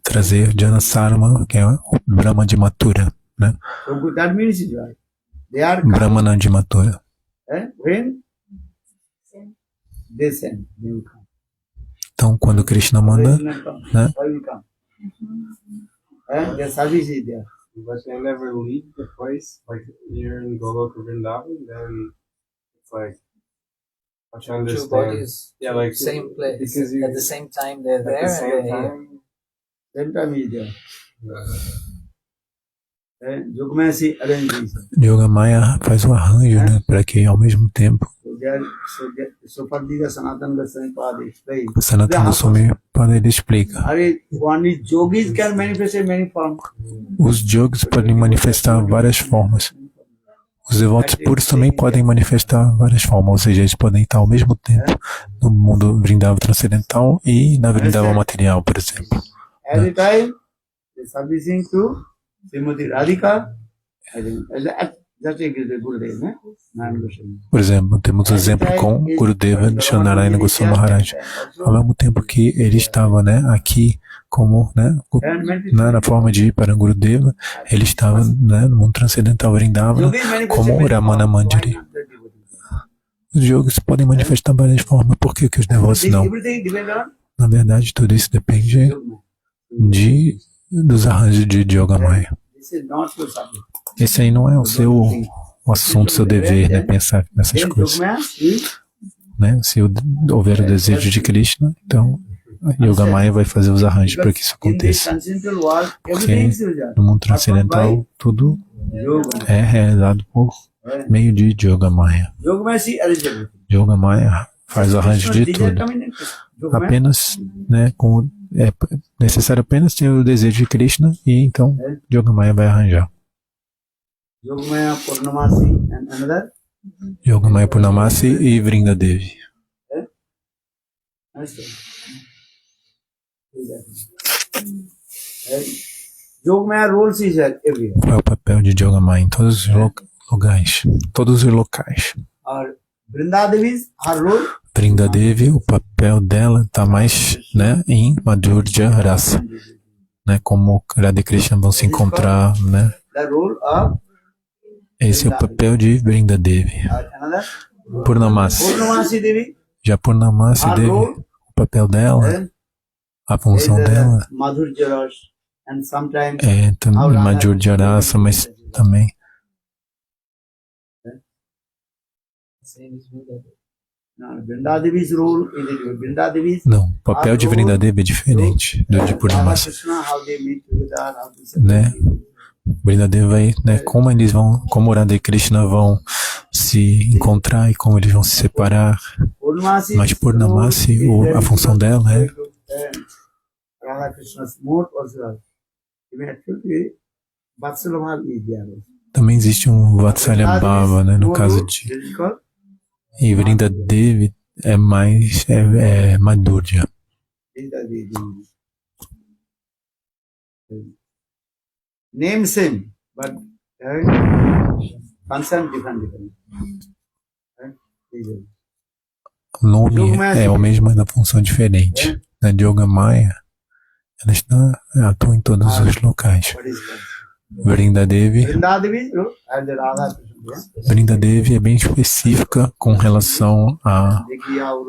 trazer Jana Sarma, que é o Brahma de Mathura, né? Brahmana de Mathura. Então, quando Krishna manda, né? But they never leave the place, like you're in Goloka Vrindavan, then it's like I should Two understand. bodies, Yeah, like same place, because you, at the same time they're at there the same and they're here. time. Same time he is there. Yogamaya arrange this. Yogamaya faz o arranjo, né, para que ao mesmo tempo So Pandita Sanatana Goswami Pada explains. Sanatana Goswami Pada ele explica. One yogis can manifest in many forms. Os yogis podem manifestar várias formas. Os devotos puros também podem manifestar várias formas, ou seja, eles podem estar ao mesmo tempo no mundo Vrindava transcendental e na Vrindava material, por exemplo. Every time they servicing to Srimati Radhika, just take the Gurudev, né? Por exemplo, temos um exemplo com Gurudeva Shanarayana Goswami Maharaj. Ao mesmo tempo que ele estava, né, aqui como, né, na forma de ir para Gurudeva, ele estava, né, no mundo transcendental Vrindavana como Ramana Manjari. Os yogis podem manifestar várias formas, por que os devotos não? Na verdade, tudo isso depende dos arranjos de Yogamaya. Esse aí não é o assunto, seu dever, né, pensar nessas coisas. Né? Se houver o desejo de Krishna, então Yogamaya vai fazer os arranjos para que isso In this aconteça. transcendental world, Porque everything is usual. no mundo transcendental, tudo Yoga. é realizado por meio de Yogamaya. Yogamaya see arrange everything. Yogamaya faz o arranjo de Desire tudo. coming in Yogamaya. Apenas, né, é necessário apenas ter o desejo de Krishna e então Yogamaya vai arranjar. Yogamaya, Purnamasi and another. Yogamaya Purnamasi e Vrindadevi. Understand? Yogamaya rules is everywhere. Qual é o papel de Yogamaya em todos os lugares, todos os locais? Or Vrindadevi's her role. Vrindadevi, o papel dela está mais, né, em Madhurya Rasa, né, como Radha e Krishna vão se encontrar, né? The role of Esse é o papel de Vrindadevi. another. Purnamasi. Purnamasi Devi. Já Purnamasi Her Devi, role o papel dela, a is função dela Madhurya Rasa and sometimes é também Madhurya Rasa, mas também Vrindadevi's role is Vrindadevi's. não, o papel de Vrindadevi é diferente do de Purnamasi, Krishna, how they meet together, how they né? Vrindadevi vai, né, como Radha e Krishna vão se encontrar e como eles vão se separar. Purnamasi. Mas Purnamasi, a função dela é Radha Krishna's mood also. Even actually, Vatsalabha is there also. também existe um Vatsalya Bhava, né, no caso de This is called e Vrindadevi é mais Madhurya. Vrindadevi. Name same, but concern different. O nome é o mesmo, mas na função diferente. Na Yogamaya, ela atua em todos os locais. What is that? Vrindadevi, Vrindadevi, and the Radha Krishna. Vrindadevi é bem específica com relação a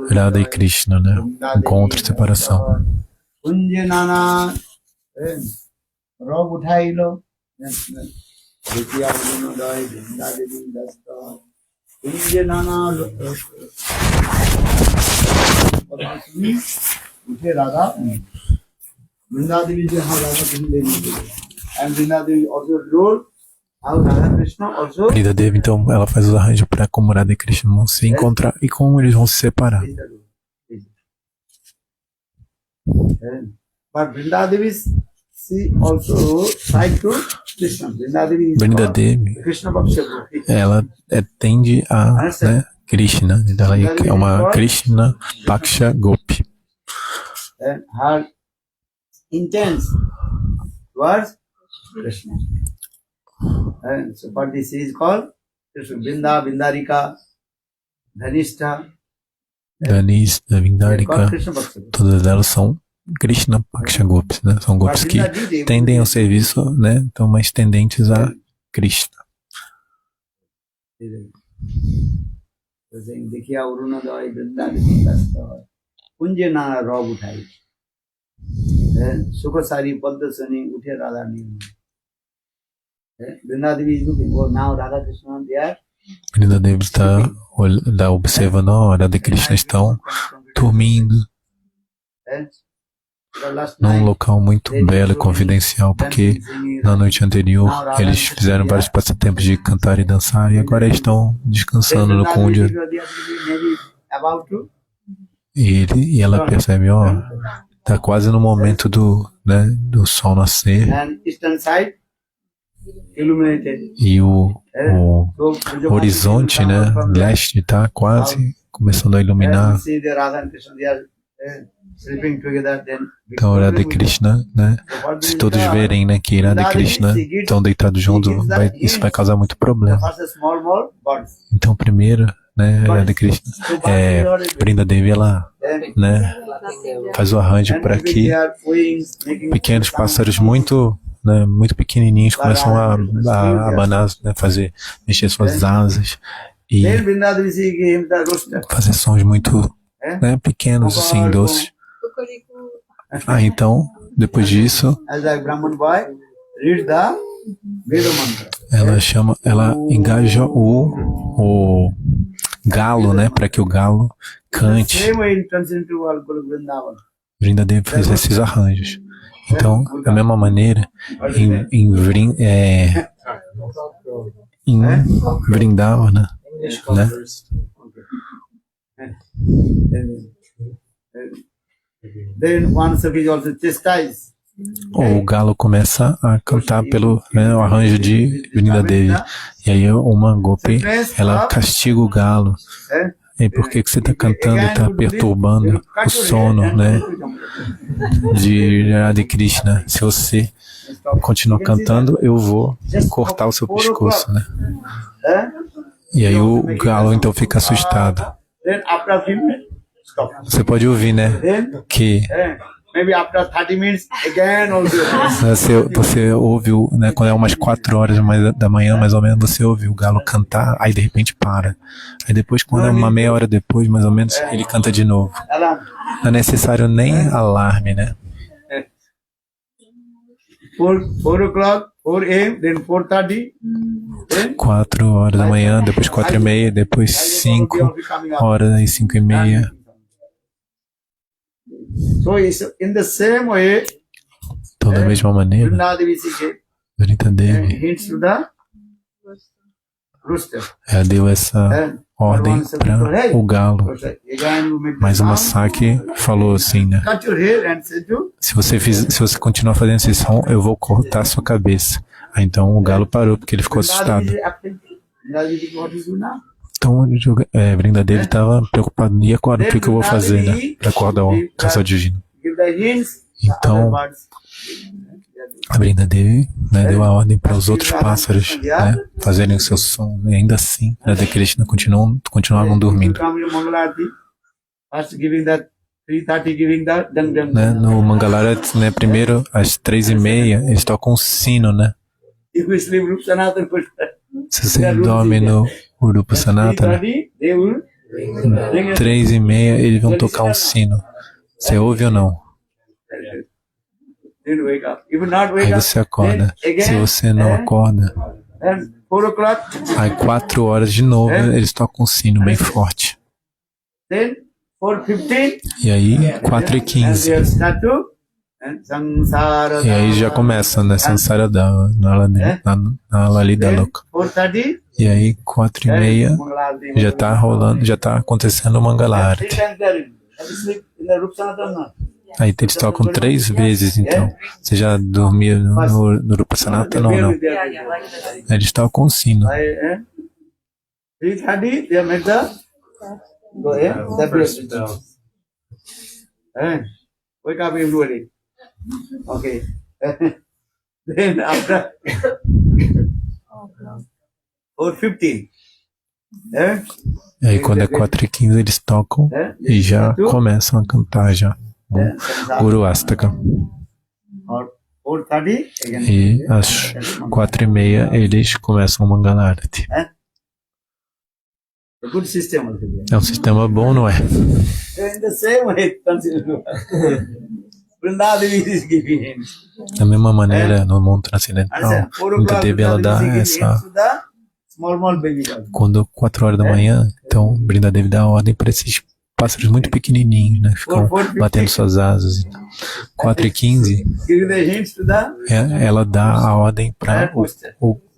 Radha e Krishna, né? Encontro e separação. Kunje nana rob uthailo. Dekhiya Urunodai, Vrindadevi dasta. Kunje nana uthe Radha. Vrindadevi is how Radha Krishna lives. And Vrindadevi also role how Radha Krishna also. Vrindadevi, então, ela faz os arranjos para como Radha e Krishna vão se encontrar e como eles vão se separar. But Vrindadevi she also tried to Krishna. Vrindadevi is Vrindadevi, Krishna Bhaksha. ela tende a, né, Krishna, ela é uma Krishna Paksha Gopi. And her intense was Krishna. And so what this is called Krishna Vrinda, Vindarika, Dhanishta. Danis, da They are called Vindarika, Krishna Bhaksha. todas elas são Krishna Paksha Gopis, né? São gopis que tendem ao serviço, né? Então, mais tendentes a Krishna. Dekhiya Urunodai, Vrindadevi dasta. Kunje nana rob uthai. Sukhasari Padmasani uthe Radha name. Vrindadevi is looking. Oh, now Radha Krishna they are. Vrindadevi está observando, ó, Radha e Krishna estão dormindo num local muito belo e confidencial, porque na noite anterior eles fizeram vários passatempos de cantar e dançar e agora estão descansando no Kundya. E ela percebe, ó, tá quase no momento do sol nascer e o horizonte, né, leste está quase começando a iluminar. Então, Radha e Krishna, né, se todos verem, né, que Radha e Krishna estão deitados juntos, isso vai causar muito problema. Então, primeiro, né, Radha e Krishna, Vrindadevi, ela, né, faz o arranjo para que pequenos pássaros muito, né, muito pequenininhos começam a abanar, né, mexer suas asas e fazer sons muito, né, pequenos, assim, doces. Então, depois disso, ela engaja o galo, né, para que o galo cante. Vrindadevi fez esses arranjos. Então, da mesma maneira, em Vrindavana, né? Then one Sakhi is also chastised. O galo começa a cantar pelo o arranjo de Vrindadevi. E aí uma Gopi, ela castiga o galo. E por que você está cantando e está perturbando o sono, né, de Radha Krishna? Se você continuar cantando, eu vou cortar o seu pescoço, né? E aí o galo então fica assustado. Then after a few minutes, stop. Você pode ouvir, né, que Maybe after 30 minutes, again also. você ouve, né, quando é umas 4 horas da manhã, mais ou menos, você ouve o galo cantar, aí de repente para. Aí depois, quando é uma meia hora depois, mais ou menos, ele canta de novo. Alarm. Não é necessário nem alarme, né? 4 o'clock, 4 a.m., then 4:30. Then 4 horas da manhã, depois 4:30, depois 5 horas e 5:30. so it's in the same way, Então, da mesma maneira, Vrindadevi gave Vrindadevi, hints to the rooster. ela deu essa ordem para o galo. Again, you make the Mas o sound, Masaki falou assim, né? cut your hair and say to Se você continuar fazendo esse som, eu vou cortar a sua cabeça. Aí então o galo parou, porque ele ficou assustado. Vrindadevi, what you do now? Então Vrindadevi estava preocupado. E agora, o que eu vou fazer, né? Para acordar o casal divino. Give the hints, Então, other birds. a Vrindadevi, né, deu a ordem para os outros pássaros, né, fazerem o seu som. E ainda assim, Radha Krishna continuavam dormindo. Come in Mangalarati, first giving that 3:30, giving that dung dung. Né, no Mangalarati, né, primeiro, às 3:30, eles tocam um sino, né? If you sleep, Rup Sanatana, Se você dorme no Urupa Sanatana, 3:30, they will 3:30, eles vão tocar um sino. Você ouve ou não? then wake up. If you not wake Aí up, você acorda. then Se again, você não acorda, and 4 o'clock, aí 4 horas de novo, eles tocam um sino bem forte. then 4:15, E aí, and 4:15. they start to and Sansara. E aí já começa, né? Sansara na Lalita Then Loka. 4:30, E aí, 4:30, Mangalarati. já tá rolando, já tá acontecendo o Mangalarati. 3 times there. Have you sleep in the Rup Sanatana? Aí eles tocam 3 vezes, então. Você já dormiu no Rupa Sanatana ou não? Eles tocam o sino. 3:30, they make the go ahead. The First bell. bell. Wake up everybody. Okay. Then after 4:15. E aí quando é 4:15 eles tocam e já começam a cantar já. Guru Astaka. Or 4:30 again. E às 4:30 eles começam o Mangalarati. A good system also there. É um sistema bom, não é? In the same way, consider Vrindadevi is giving him. Da mesma maneira, no mundo transcendental, Understand? 4 o'clock, Vrindadevi ela dá Vrindadevi is essa... giving to the small baby girl. Quando 4 horas da manhã, então Vrindadevi dá ordem para esses pássaros muito pequenininhos, né? Ficam batendo suas asas. 4:15, Giving the hints to the ela dá a ordem para o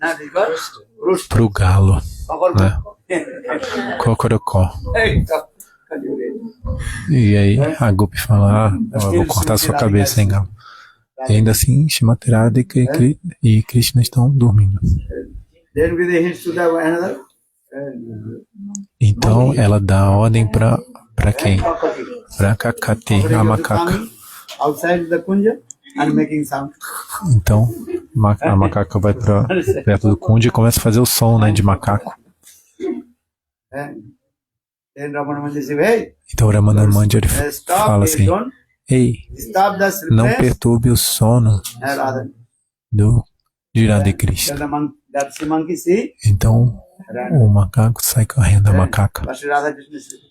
not the girl, rooster. pro galo, né? Cocorocó. Hey, stop. E aí a Gopi fala, eu vou cortar sua cabeça, hein, galo. E ainda assim, Shrimati Radha e Krishna estão dormindo. Then with the hints to the another. Então ela dá a ordem para quem? Cockatoo. Para Kakati, a macaca. Coming outside the kunja and making sound. Então a macaca vai para perto do Kunja e começa a fazer o som, né, de macaco. Then Ramana Mandir says, hey, Então o Ramana Mandir stop, fala assim, don't ei, stop the não sleep. perturbe o sono de Radha Krishna. That the monkey see, Então o macaco sai correndo da macaca. but Radha Krishna says,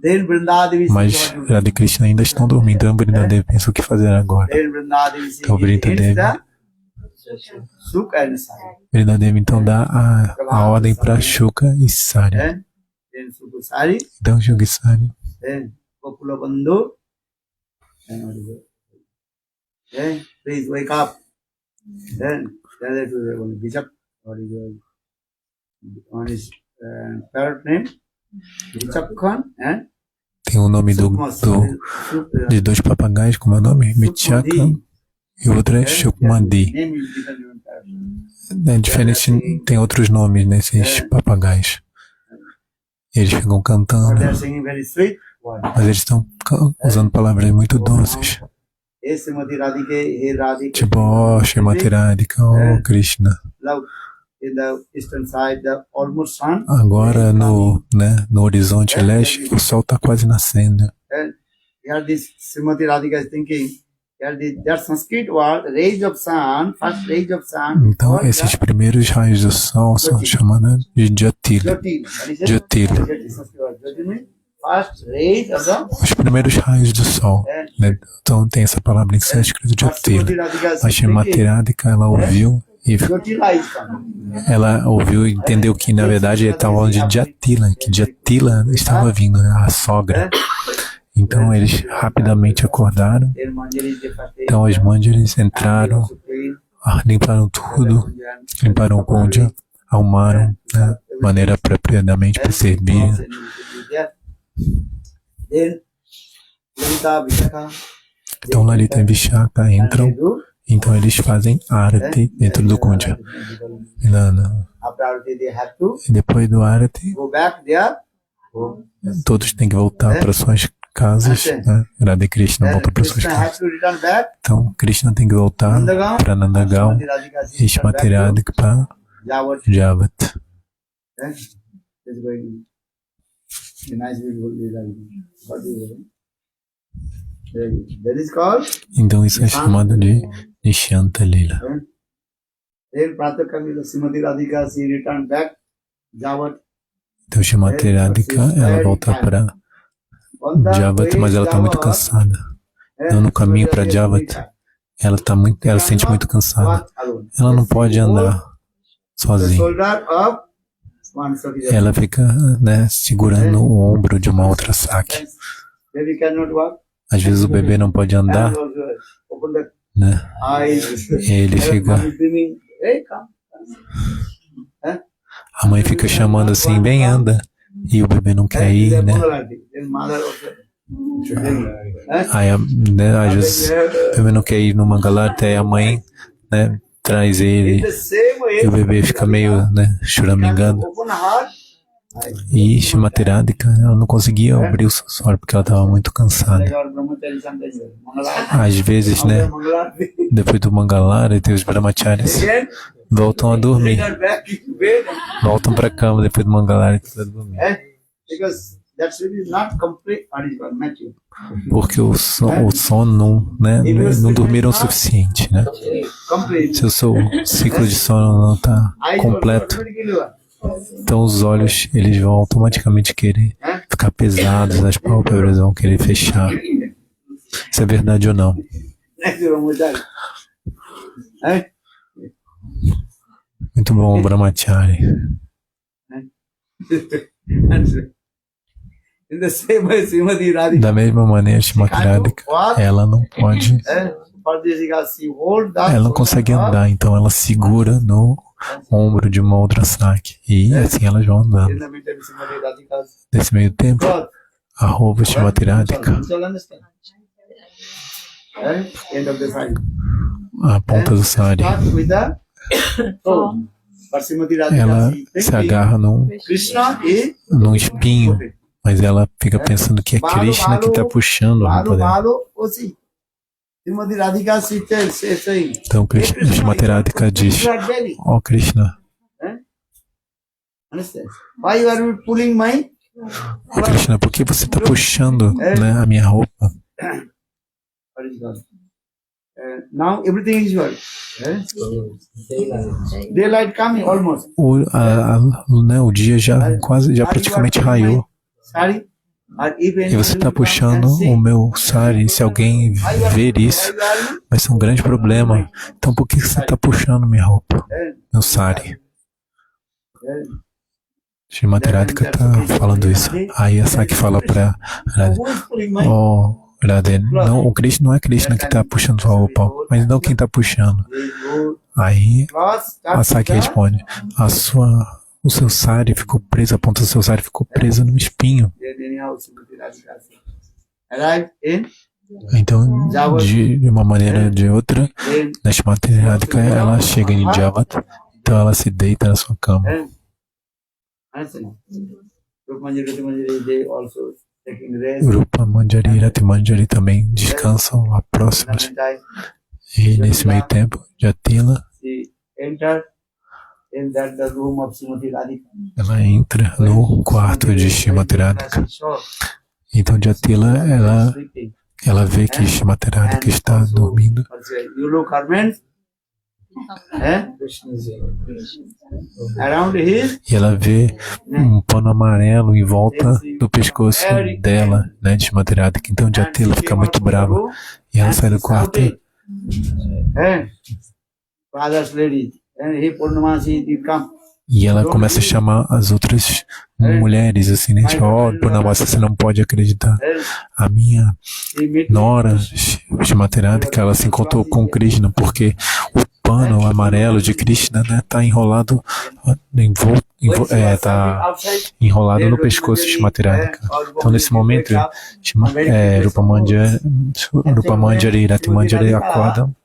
then Vrindadevi Mas says, what to do? Radha Krishna ainda estão dormindo. Então Vrindadevi pensa o que fazer agora. Then Vrindadevi says, Então Vrindadevi Sukha and Sari. Vrindadevi então dá a ordem para Shuka e Sari. Then Sukha Sari, Então Shuka e Sari, then Gokula Bandhu, And what is it? Then please wake up. Then tell it to the one bishop. What is your one is third name? Bishop Khan and Tem o nome de dois papagaios, como é o nome? Michaka, e o outro é Shukmandi. Name is different. É diferente, tem outros nomes nesses papagaios. Eles ficam cantando, They are singing very sweet word. mas eles estão usando palavras muito doces. Esse Srimati Radhike, He Radhike. Tipo, oh, Srimati Radhika, oh, Krishna. Love in the eastern side, the almost sun. Agora no horizonte leste, o sol está quase nascendo. And here this Srimati Radhika is thinking, here that Sanskrit word, rays of sun, first rays of sun. Então, called esses primeiros raios do sol são chamados de Jyotil. Jyotil. Jyotil. Jyotil means first rays of the. Os primeiros raios do sol. Né? Então, tem essa palavra em sânscrito, Jyotil. A Srimati Radhika, ela ouviu e ela ouviu e entendeu que, na verdade, ele estava falando de Jatila, que Jatila estava vindo, né? A sogra. Então, eles rapidamente acordaram. Então, as manjaris entraram, limparam tudo, limparam o kunja, arrumaram, né, de maneira apropriadamente para servir. Então, Lalita e Vishaka entram, então eles fazem arati dentro do kunja. E depois do arati, todos têm que voltar para suas casas, né? Radha Krishna volta para suas casas. Então, Krishna tem que voltar para Nandagaon e Srimati Radhika para Javat. Então, isso é chamado de Nishyanta Lila. Então, Srimati Radhika, ela volta para Javat, mas ela está muito cansada. Então, no caminho para Javat, ela se sente muito cansada. Ela não pode andar sozinha. Ela fica, né, segurando o ombro de uma outra Saki. Às vezes o bebê não pode andar, né? Ele fica. A mãe fica chamando assim, bem, anda. E o bebê não quer ir, né? Aí, né, às vezes o bebê não quer ir no Mangalar, até a mãe, né, traz ele e o bebê fica meio, né, choramingando. E Srimati Radhika, ela não conseguia abrir o seus olhos porque ela estava muito cansada. Às vezes, né, depois do Mangalara, tem os brahmacharis voltam a dormir. Voltam para a cama depois do Mangalara e tudo a dormir. Porque o sono não, né, não dormiram o suficiente, né? Se o seu ciclo de sono não está completo, então os olhos eles vão automaticamente querer ficar pesados, as pálpebras vão querer fechar. Isso é verdade ou não? Muito bom, Brahmachari. Da mesma maneira, Srimati Radhika, ela não pode, ela não consegue andar, então ela segura no ombro de uma outra Saki e assim elas vão andando. Nesse meio tempo, a roupa Srimati Radhika, a ponta do sari, ela se agarra num espinho, mas ela fica pensando que é Krishna que está puxando a roupa dela. Então Srimati Radhika diz, ó Krishna, ó Krishna, por que você está puxando, né, a minha roupa? Now everything is yours. Daylight coming almost. O dia já praticamente raiou. E você está puxando o meu sari. Se alguém ver isso, vai ser um grande problema. Então por que você está puxando minha roupa, meu sari? Srimati Radhika está falando isso. Aí a Saki fala para Radha, ó Radhe, não, o Krishna não é Krishna que está puxando sua roupa, mas não quem está puxando. Aí a Saki responde, o seu sari ficou preso, a ponta do seu sari ficou presa no espinho. Então, de uma maneira ou de outra, na Shrimati Radhika, ela chega em Javat, então ela se deita na sua cama. Rupa Manjari e Rati Manjari também descansam lá próximos. E nesse meio tempo, Jatila, ela entra no quarto de Shrimati Radhika. Então Jatila, ela vê que Shrimati Radhika está dormindo. E ela vê um pano amarelo em volta do pescoço dela, né, de Shrimati Radhika. Então Jatila fica muito brava e ela sai do quarto. E ela começa a chamar as outras mulheres, assim, né? Tipo, Purnamasi, você não pode acreditar. A minha nora, Shrimati Radhika, ela se encontrou com Krishna, porque o pano amarelo de Krishna, né, tá enrolado, tá enrolado no pescoço de Shrimati Radhika. Então, nesse momento, Rupa Manjari e Rati Manjari acordam.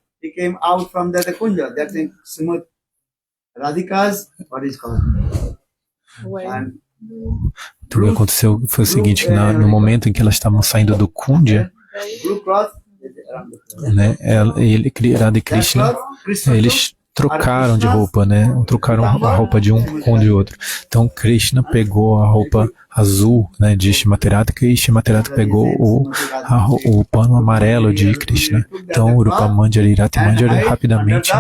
Tudo que aconteceu foi o seguinte, no momento em que elas estavam saindo do Kundya, né, Radha e Krishna, eles trocaram de roupa, né? Trocaram a roupa de um com o de outro. Então Krishna pegou a roupa azul, né, de Shrimati Radhika e Shrimati Radhika pegou o pano amarelo de Krishna. Então Rupa Manjari e Rati Manjari rapidamente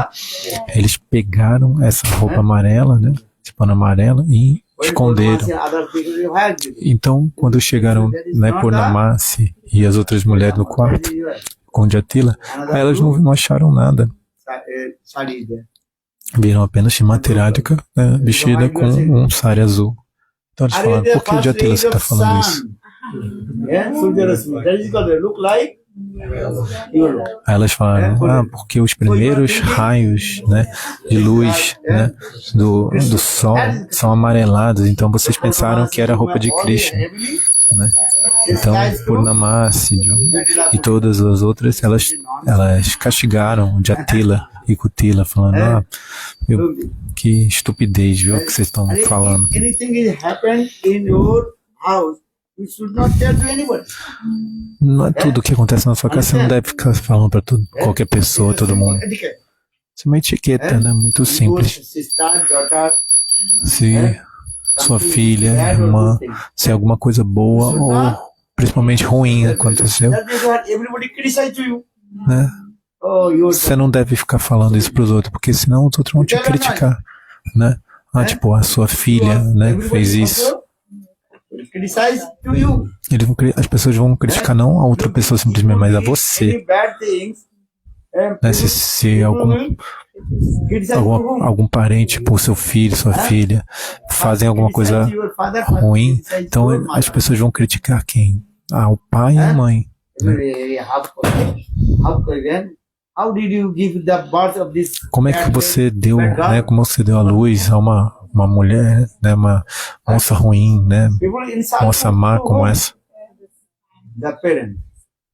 eles pegaram essa roupa amarela, né, esse pano amarelo e esconderam. Então quando chegaram, né, Purnamasi e as outras mulheres no quarto com Jatila, elas não acharam nada. Viram apenas Shrimati Radhika, né, vestida com um sari azul. Então eles falaram, por que Jatila você está falando isso? Aí elas falaram, porque os primeiros raios, né, de luz, né, do sol são amarelados, então vocês pensaram que era a roupa de Krishna, né? Então Purnamasi e todas as outras, elas castigaram Jatila e Kutila, falando, que estupidez, viu, que vocês estão falando. Não é tudo que acontece na sua casa, você não deve ficar falando para qualquer pessoa, todo mundo. Isso é uma etiqueta, né? Muito simples. Se sua filha, irmã, se alguma coisa boa ou principalmente ruim aconteceu, né? Você não deve ficar falando isso para os outros, porque senão os outros vão te criticar, né? Tipo, a sua filha, né, fez isso. As pessoas vão criticar não a outra pessoa simplesmente, mas a você. Né? Se algum parente, tipo seu filho, sua filha, fazem alguma coisa ruim, então as pessoas vão criticar quem? O pai e a mãe. Né? Como é que você deu, né? Como você deu a luz a uma mulher, né? Uma moça ruim, né? Moça má como essa.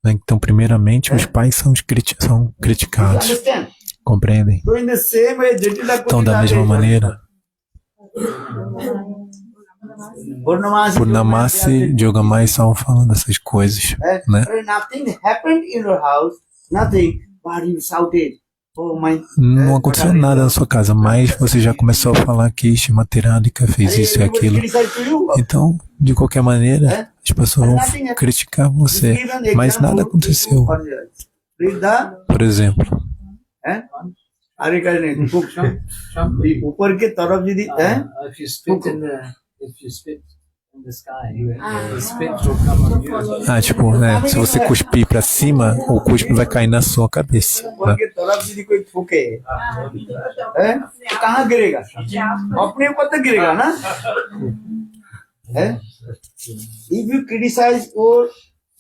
Então, primeiramente, os pais são criticados. Compreendem? Então, da mesma maneira, Purnamasi e Yogamaya estavam falando essas coisas, né? Não aconteceu nada na sua casa, mas você já começou a falar que Shrimati Radhika fez isso e aquilo. Então, de qualquer maneira, as pessoas vão criticar você, mas nada aconteceu. Por exemplo, tipo, né, se você cuspir para cima, o cuspe vai cair na sua cabeça. Né? If you criticize or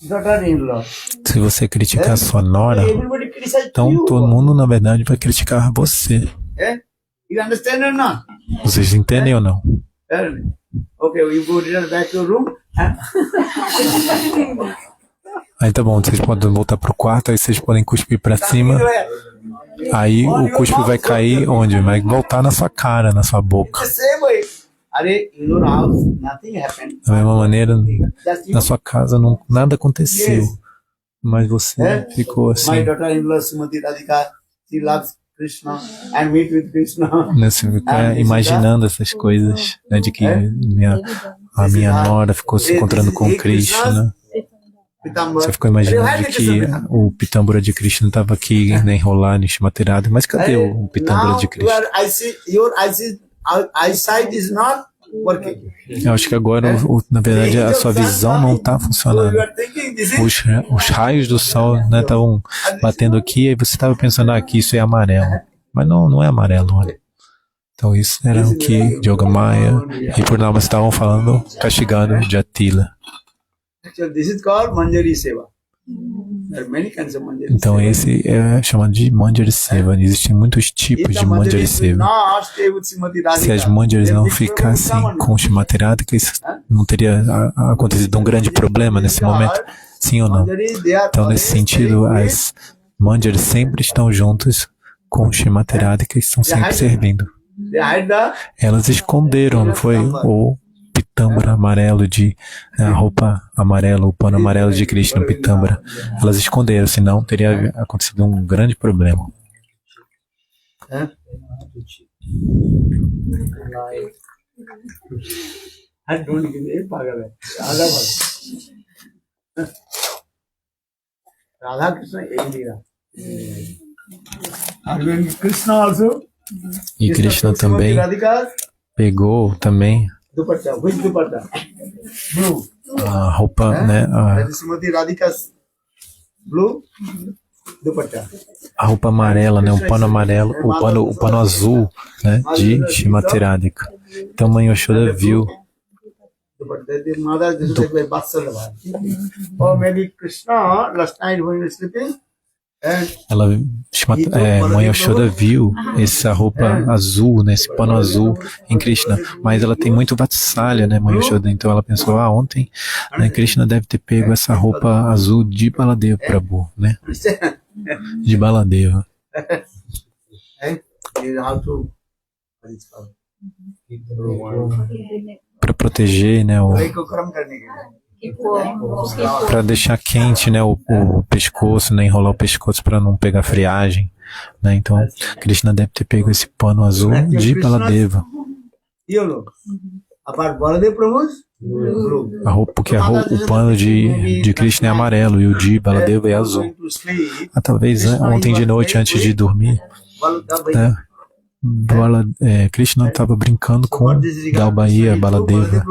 daughter-in-law. Se você criticar sua nora, Everybody criticize então you. todo mundo, na verdade, vai criticar você. You understand or not? Vocês entendem ou não? Okay, you go return back to your room. Aí tá bom, vocês podem voltar pro quarto, aí vocês podem cuspir pra cima. Aí o cuspe vai cair onde? Vai voltar na sua cara, na sua boca. The same way. Are in your house, nothing happened. Da mesma maneira, Just you. na sua casa nada aconteceu. Mas você ficou My assim, daughter-in-law Srimati Radhika, she loves Krishna and meet with Krishna. né? Você ficou imaginando essas coisas, né? De que a minha nora ficou se encontrando com Krishna. Pitambara. Você ficou imaginando de que o Pitambura de Krishna estava aqui, né, enrolado em Shrimati Radha. Mas cadê o Pitambura de Krishna? Your eyesight is not working. Eu acho que agora, na verdade, a sua visão não está So funcionando. you are thinking this is Os raios do sol, né, estavam batendo aqui, e você estava pensando, que isso é amarelo. Mas não é amarelo, olha. Então isso era o que Yogamaya e Purnama estavam falando, castigando de Atila. actually this is called Manjari Seva. There are many kinds of Manjari Então Seva. esse é chamado de Manjari Seva. Existem muitos tipos de Manjari Seva. Se as Manjaris não ficassem com Shrimati Radhika, isso não teria acontecido um grande problema nesse momento? Sim ou não? Então, nesse sentido, as Manjaris sempre estão juntas com Shrimati Radhika e estão sempre servindo. Elas esconderam, não foi? O pitambara amarelo a roupa amarela, o pano amarelo de Krishna, pitambara. Elas esconderam, senão teria acontecido um grande problema. Radha Krishna Elira. And when Krishna also E Krishna também Radhika pegou também dupatta, which dupatta? Blue. a roupa, né, That is Srimati Radhika's blue dupatta. a roupa amarela, né, o pano amarelo, o pano azul, né, de Shrimati Radhika. Então Mãe Yashoda viu, Dupatta. The mother just like by Vatsalabha. Or maybe Krishna last night when he was sleeping, and Mãe Yashoda viu essa roupa azul, né, esse pano azul em Krishna, mas ela tem muito Vatsalya, né, Mãe Yashoda, então ela pensou, ontem, né, Krishna deve ter pego essa roupa azul de Baladeva Prabhu, né, de Baladeva. how to what is called? Para proteger, né, को कर्म करने के लिए. para deixar quente, né, o pescoço, né, enrolar o pescoço para não pegar friagem, né? Então Krishna deve ter pego esse pano azul de Baladeva, You know, apart Baladev Prabhu's blue. a roupa, porque o pano de Krishna é amarelo e o de Baladeva é azul. Going to sleep, Talvez, né, ontem de noite antes de dormir, né, Krishna estava brincando com Dalbaia, Baladeva.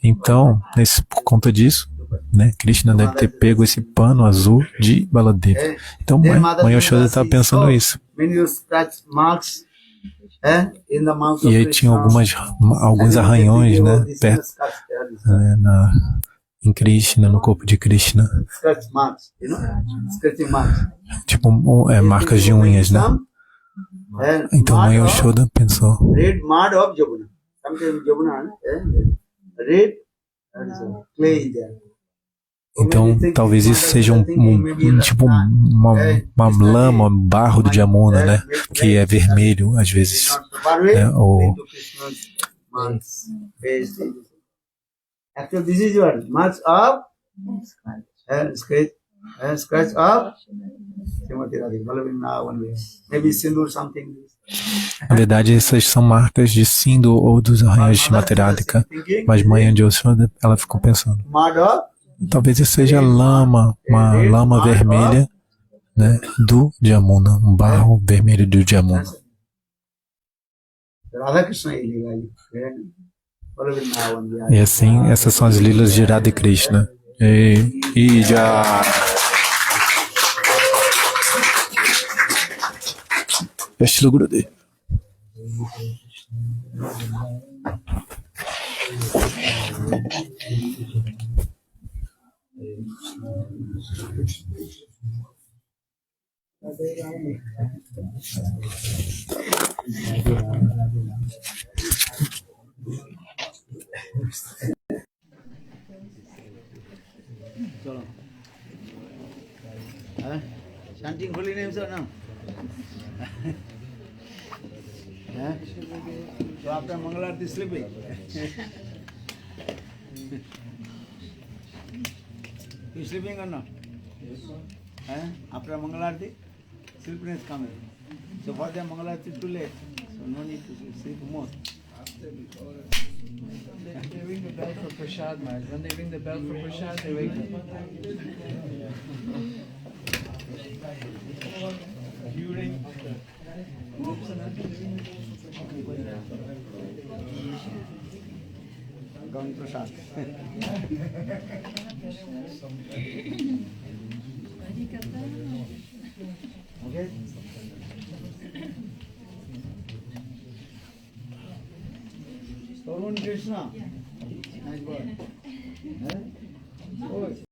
Então, por conta disso, né, Krishna deve ter pego esse pano azul de Baladeva. Então, Mãe Yashoda estava pensando isso. when you scratch marks, in the mouth of E aí tinha alguns arranhões, né, perto, né, em Krishna, no corpo de Krishna. Scratch marks, you know, scratching marks. Tipo, marcas de unhas, né? Então Mãe Yashoda pensou, Red mud of Jamuna. Sometimes Jamuna, red clay there. então talvez isso seja tipo uma lama, um barro do Jamuna, né? Que é vermelho às vezes, né? Ou Actually, this is your marks of scratch of Srimati Radhika. Maybe sindoor something. na verdade essas são marcas de Sindhu ou dos arranhos de Shrimati Radhika. Mas Mãe Yashoda, ela ficou pensando, Mud of talvez isso seja uma lama vermelha, né, do Jamuna, um barro vermelho do Jamuna. Radha Krishna Lila. E assim, essas são as lilas de Radha e Krishna. E já Estilo Gurudev. ચલો હા શાંતિ ખોલીને એમ છો ને હે તો આપણે મંગળારતી sleeping You sleeping or not? After Mangalarti, sleepiness coming. So for them Mangalarti too late. So no need to sleep more. They ring the bell for prasad, Maharaj. When they ring the bell for prasad, they wake up. You ring. Gaun Prasad. Okay? Tarun Krishna. Nice boy.